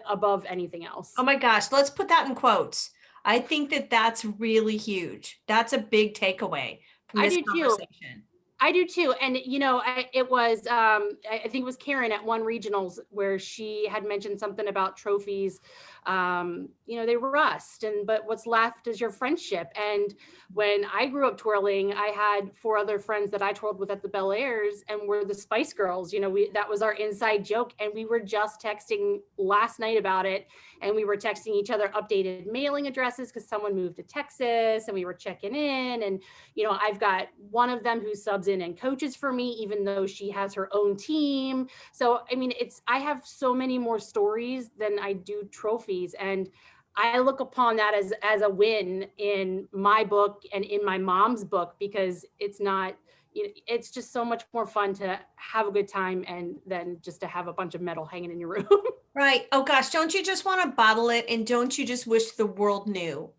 above anything else. Oh my gosh, let's put that in quotes. I think that that's really huge. That's a big takeaway from this conversation. I do too. And, you know, it was, I think it was Karen at one regionals where she had mentioned something about trophies. You know, they rust, but what's left is your friendship. And when I grew up twirling, I had 4 other friends that I twirled with at the Bel Airs, and we're the Spice Girls. You know, that was our inside joke. And we were just texting last night about it. And we were texting each other updated mailing addresses because someone moved to Texas, and we were checking in. And, you know, I've got one of them who subs in and coaches for me, even though she has her own team. So, I mean, I have so many more stories than I do trophies. And I look upon that as a win in my book and in my mom's book, because it's not, it's just so much more fun to have a good time and than just to have a bunch of metal hanging in your room. Right. Oh gosh, don't you just want to bottle it, and don't you just wish the world knew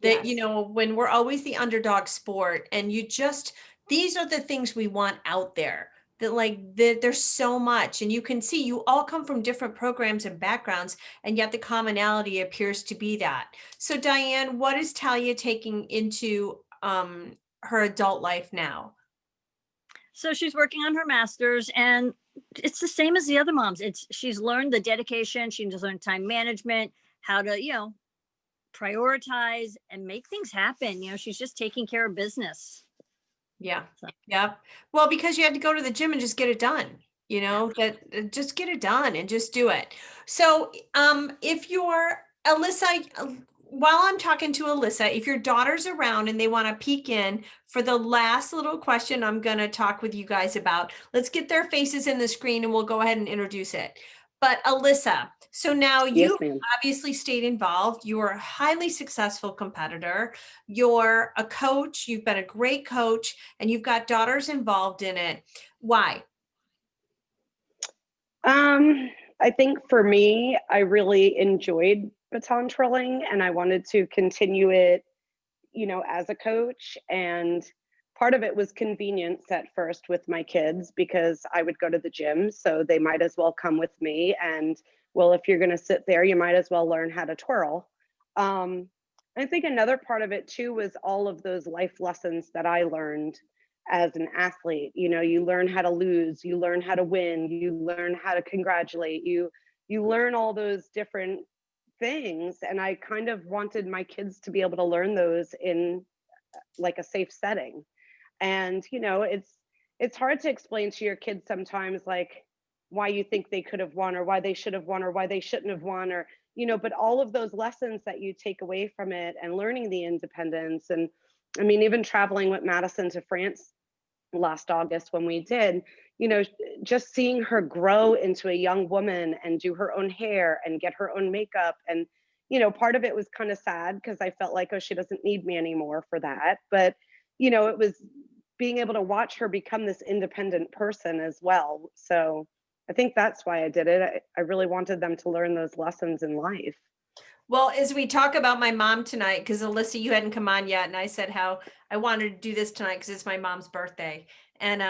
that, Yes. when we're always the underdog sport, and these are the things we want out there, that there's so much, and you can see you all come from different programs and backgrounds, and yet the commonality appears to be that. So Diane, what is Talia taking into her adult life now? So she's working on her master's, and it's the same as the other moms. She's learned the dedication, she's learned time management, how to, prioritize and make things happen. She's just taking care of business. Yeah. Yep. Well, because you had to go to the gym and just get it done, just get it done and just do it. So, if you're Alyssa, while I'm talking to Alyssa, if your daughter's around and they want to peek in for the last little question I'm going to talk with you guys about, let's get their faces in the screen and we'll go ahead and introduce it. But Alyssa, so now Yes, you ma'am. obviously stayed involved. You are a highly successful competitor. You're a coach. You've been a great coach, and you've got daughters involved in it. Why? I think for me, I really enjoyed baton twirling, and I wanted to continue it, as a coach. And part of it was convenience at first with my kids, because I would go to the gym, so they might as well come with me. And well, if you're going to sit there, you might as well learn how to twirl. I think another part of it too was all of those life lessons that I learned as an athlete. You learn how to lose, you learn how to win, you learn how to congratulate, you learn all those different things. And I kind of wanted my kids to be able to learn those in like a safe setting. And it's hard to explain to your kids sometimes, like, why you think they could have won, or why they should have won, or why they shouldn't have won, or but all of those lessons that you take away from it, and learning the independence. And I mean, even traveling with Madison to France last August when we did, just seeing her grow into a young woman and do her own hair and get her own makeup. And part of it was kind of sad, because I felt like, oh, she doesn't need me anymore for that. But it was being able to watch her become this independent person as well. So I think that's why I did it. I really wanted them to learn those lessons in life. Well, as we talk about my mom tonight, because Alyssa, you hadn't come on yet, and I said how I wanted to do this tonight because it's my mom's birthday. And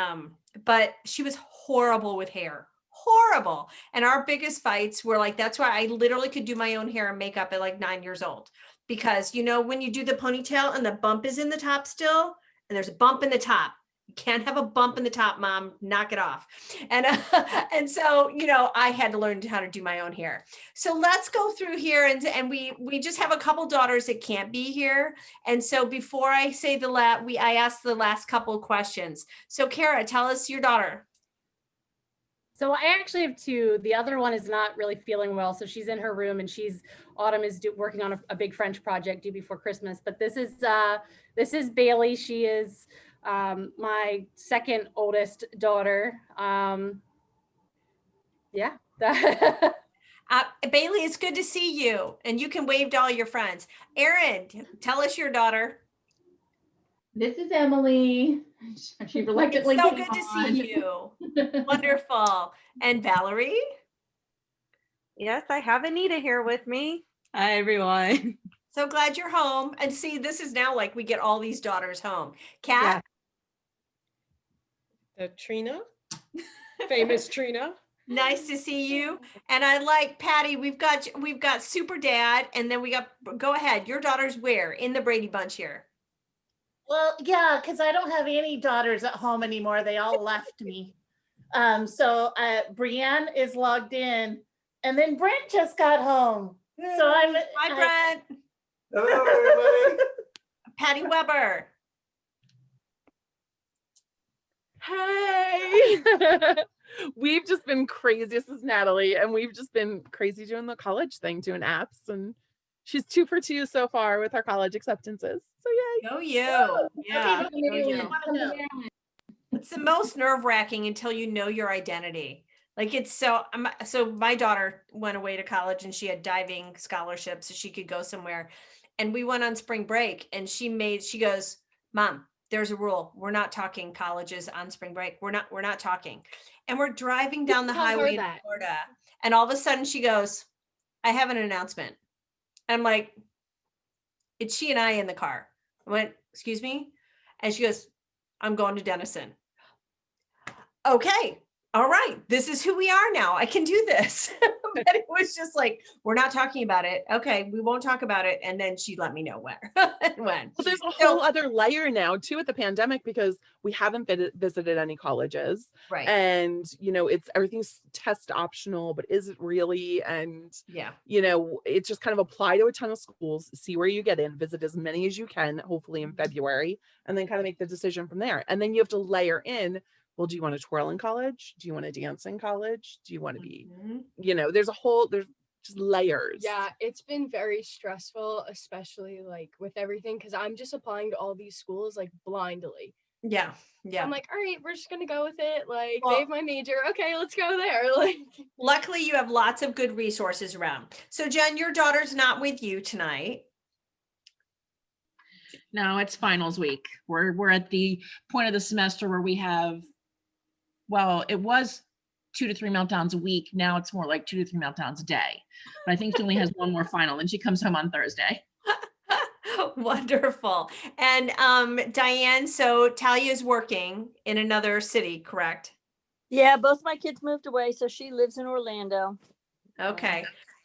but she was horrible with hair. Horrible. And our biggest fights were like, that's why I literally could do my own hair and makeup at like 9 years old. Because when you do the ponytail and the bump is in the top still, and there's a bump in the top. You can't have a bump in the top, Mom. Knock it off. And so, I had to learn how to do my own hair. So let's go through here, and we just have a couple daughters that can't be here. And so before I say I asked the last couple of questions. So Kara, tell us your daughter. So I actually have two. The other one is not really feeling well, so she's in her room, and Autumn is working on a big French project due before Christmas. But this is Bailey. She is my second oldest daughter. Yeah. Bailey, it's good to see you, and you can wave to all your friends. Erin, tell us your daughter. This is Emily. She reluctantly It's so came good to on. see you. Wonderful. And Valerie? Yes, I have Anita here with me. Hi, everyone. So glad you're home. And see, this is now like we get all these daughters home. Kat? The Trina, famous Trina. Nice to see you. And I like Patty. We've got Super Dad, and then go ahead. Your daughter's where? In the Brady Bunch here. Well, yeah, because I don't have any daughters at home anymore. They all left me. So Brienne is logged in, and then Brent just got home. So Hi, Brent. Hello, everybody. Patty Weber. Hey. We've just been crazy. This is Natalie, and we've just been crazy doing the college thing, doing apps, and she's 2 for 2 so far with our college acceptances. So yay. Go you. Yeah. Okay, Go you. It's the most nerve-wracking until you know your identity. Like so my daughter went away to college, and she had diving scholarships so she could go somewhere. And we went on spring break, and she goes, Mom, there's a rule. We're not talking colleges on spring break. We're not talking. And we're driving down the Tell her highway in that. Florida. And all of a sudden she goes, I have an announcement. I'm like, it's she and I in the car. I went, excuse me? And she goes, I'm going to Denison. Okay. All right. This is who we are now. I can do this. But it was just like, we're not talking about it. Okay. We won't talk about it. And then she let me know where and when. Well, there's a whole other layer now too with the pandemic, because we haven't visited any colleges. Right. And, it's everything's test optional, but is it really? And, yeah, it's just kind of apply to a ton of schools, see where you get in, visit as many as you can, hopefully in February, and then kind of make the decision from there. And then you have to layer in, well, do you want to twirl in college? Do you want to dance in college? Do you want to be, there's just layers. Yeah, it's been very stressful, especially like with everything, because I'm just applying to all these schools like blindly. Yeah. I'm like, all right, we're just gonna go with it. Like, Well, they have my major. Okay, let's go there. Like, luckily you have lots of good resources around. So Jen, your daughter's not with you tonight. No, it's finals week. We're at the point of the semester where we have, well, it was 2 to 3 meltdowns a week. Now it's more like 2 to 3 meltdowns a day. But I think she only has one more final, and she comes home on Thursday. Wonderful. And Diane, so Talia's working in another city, correct? Yeah, both my kids moved away, so she lives in Orlando. Okay.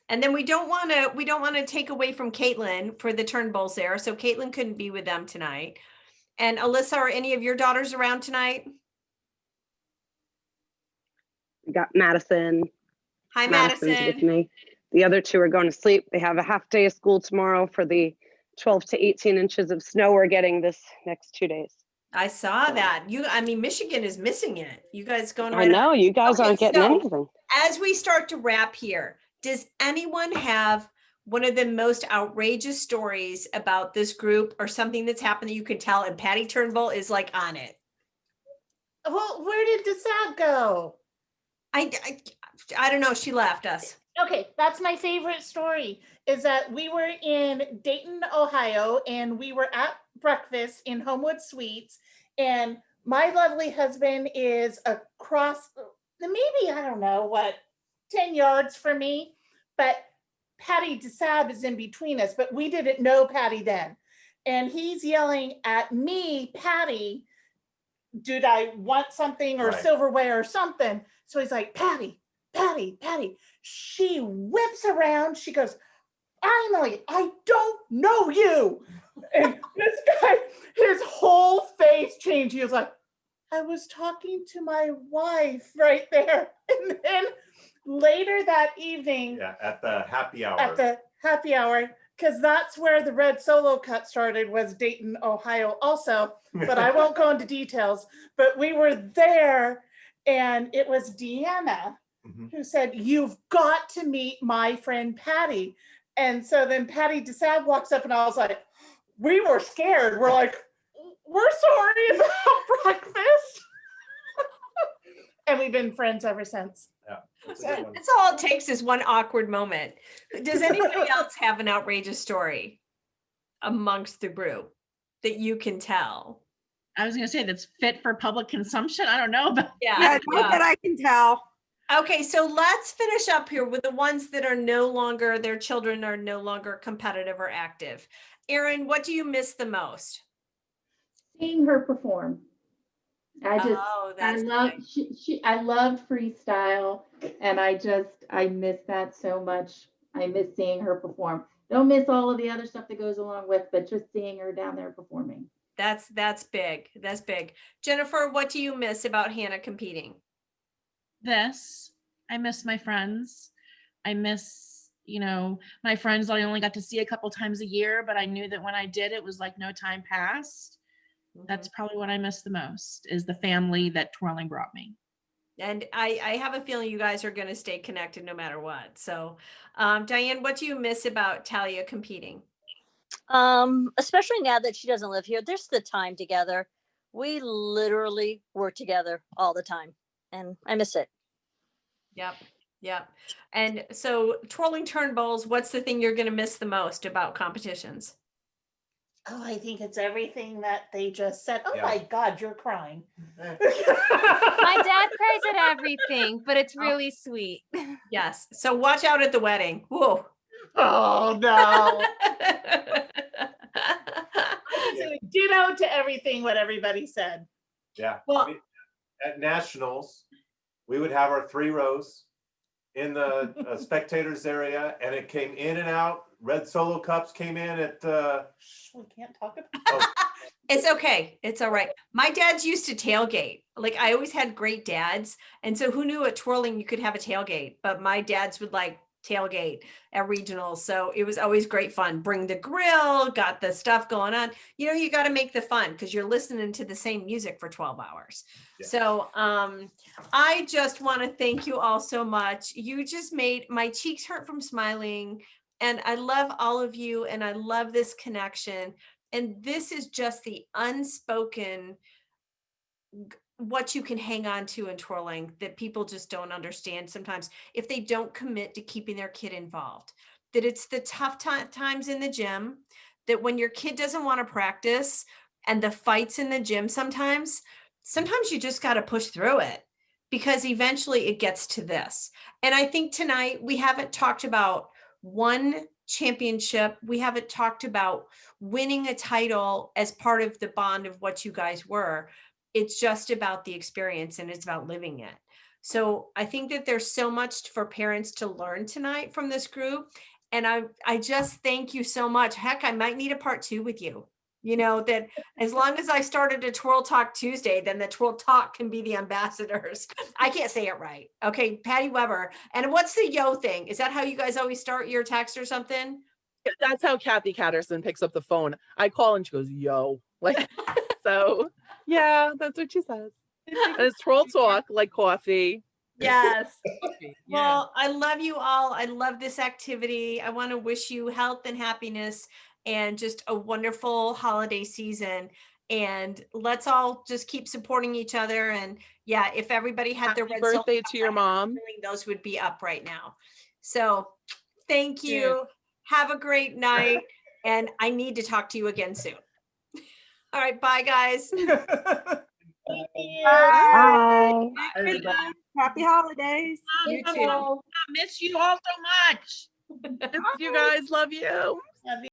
And then we don't want to take away from Caitlin for the Turnbulls there. So Caitlin couldn't be with them tonight. And Alyssa, are any of your daughters around tonight? We got Madison. Hi, Madison's Madison. with me. The other two are going to sleep. They have a half day of school tomorrow for the 12 to 18 inches of snow we're getting this next 2 days. I saw that. Michigan is missing it. You guys going I know, you guys Okay, aren't getting so anything. as we start to wrap here, does anyone have one of the most outrageous stories about this group or something that's happened that you can tell? And Patty Turnbull is like on it. Well, where did DeSalle go? I don't know. She left us. Okay, that's my favorite story, is that we were in Dayton, Ohio, and we were at breakfast in Homewood Suites, and my lovely husband is across, maybe, I don't know what, 10 yards from me, but Patty DeSab is in between us, but we didn't know Patty then. And he's yelling at me, Patty, did I want something or silverware or something? So he's like, Patty, Patty, Patty. She whips around. She goes, finally, I don't know you. And this guy, his whole face changed. He was like, I was talking to my wife right there. And then later that evening. Yeah, at the happy hour. At the happy hour, because that's where the red solo cut started, was Dayton, Ohio also. But I won't go into details. But we were there, and it was Deanna who said, you've got to meet my friend Patty. And so then Patty DeSab walks up, and I was like, we were scared. We're like, we're sorry about breakfast. And we've been friends ever since. Yeah, That's all it takes is one awkward moment. Does anybody else have an outrageous story amongst the group that you can tell? I was going to say that's fit for public consumption. I don't know, but yeah, not that I can tell. Okay, so let's finish up here with the ones that are no longer, their children are no longer competitive or active. Erin, what do you miss the most? Seeing her perform. I love I loved freestyle, and I miss that so much. I miss seeing her perform. Don't miss all of the other stuff that goes along with, but just seeing her down there performing. That's big. That's big. Jennifer, what do you miss about Hannah competing? I miss my friends. I miss, my friends I only got to see a couple times a year, but I knew that when I did, it was like no time passed. That's probably what I miss the most, is the family that twirling brought me. And I have a feeling you guys are going to stay connected no matter what. So, Diane, what do you miss about Talia competing? Especially now that she doesn't live here, there's the time together. We literally work together all the time, and I miss it. Yep. And so twirling turnbulls, what's the thing you're going to miss the most about competitions? Oh, I think it's everything that they just said. Oh Yeah. my God, you're crying. My dad cries at everything, but it's really sweet. Yes. So watch out at the wedding. Whoa. Oh no. Ditto to everything what everybody said. Yeah. Well, At nationals, we would have our 3 rows in the spectators area, and it came in and out. Red Solo cups came in at. We can't talk about. Oh, it's okay. It's all right. My dad's used to tailgate. Like I always had great dads. And so who knew at Twirling you could have a tailgate, but my dads would like tailgate at regionals. So it was always great fun. Bring the grill, got the stuff going on. You know, you got to make the fun because you're listening to the same music for 12 hours. Yeah. So I just want to thank you all so much. You just made my cheeks hurt from smiling. And I love all of you. And I love this connection. And this is just the unspoken what you can hang on to in twirling that people just don't understand sometimes if they don't commit to keeping their kid involved. That it's the tough times in the gym, that when your kid doesn't want to practice and the fights in the gym sometimes you just got to push through it because eventually it gets to this. And I think tonight we haven't talked about one championship. We haven't talked about winning a title as part of the bond of what you guys were. It's just about the experience and it's about living it. So I think that there's so much for parents to learn tonight from this group. And I just thank you so much. Heck, I might need a part 2 with you. You know, that as long as I started a Twirl Talk Tuesday, then the Twirl Talk can be the ambassadors. I can't say it right. Okay, Patty Weber. And what's the yo thing? Is that how you guys always start your text or something? That's how Kathy Catterson picks up the phone. I call and she goes, yo. Like, so yeah, that's what she says. And it's Twirl Talk, like coffee. Yes. Yeah. Well, I love you all. I love this activity. I want to wish you health and happiness and just a wonderful holiday season. And let's all just keep supporting each other. And yeah, if everybody had their Happy red Solo birthday cup, to your I have a mom. feeling those would be up right now. So thank you. Yeah. Have a great night. And I need to talk to you again soon. All right. Bye, guys. Bye. Bye. Happy holidays. You I too. miss you all so much. Miss you guys. Love you. Love you.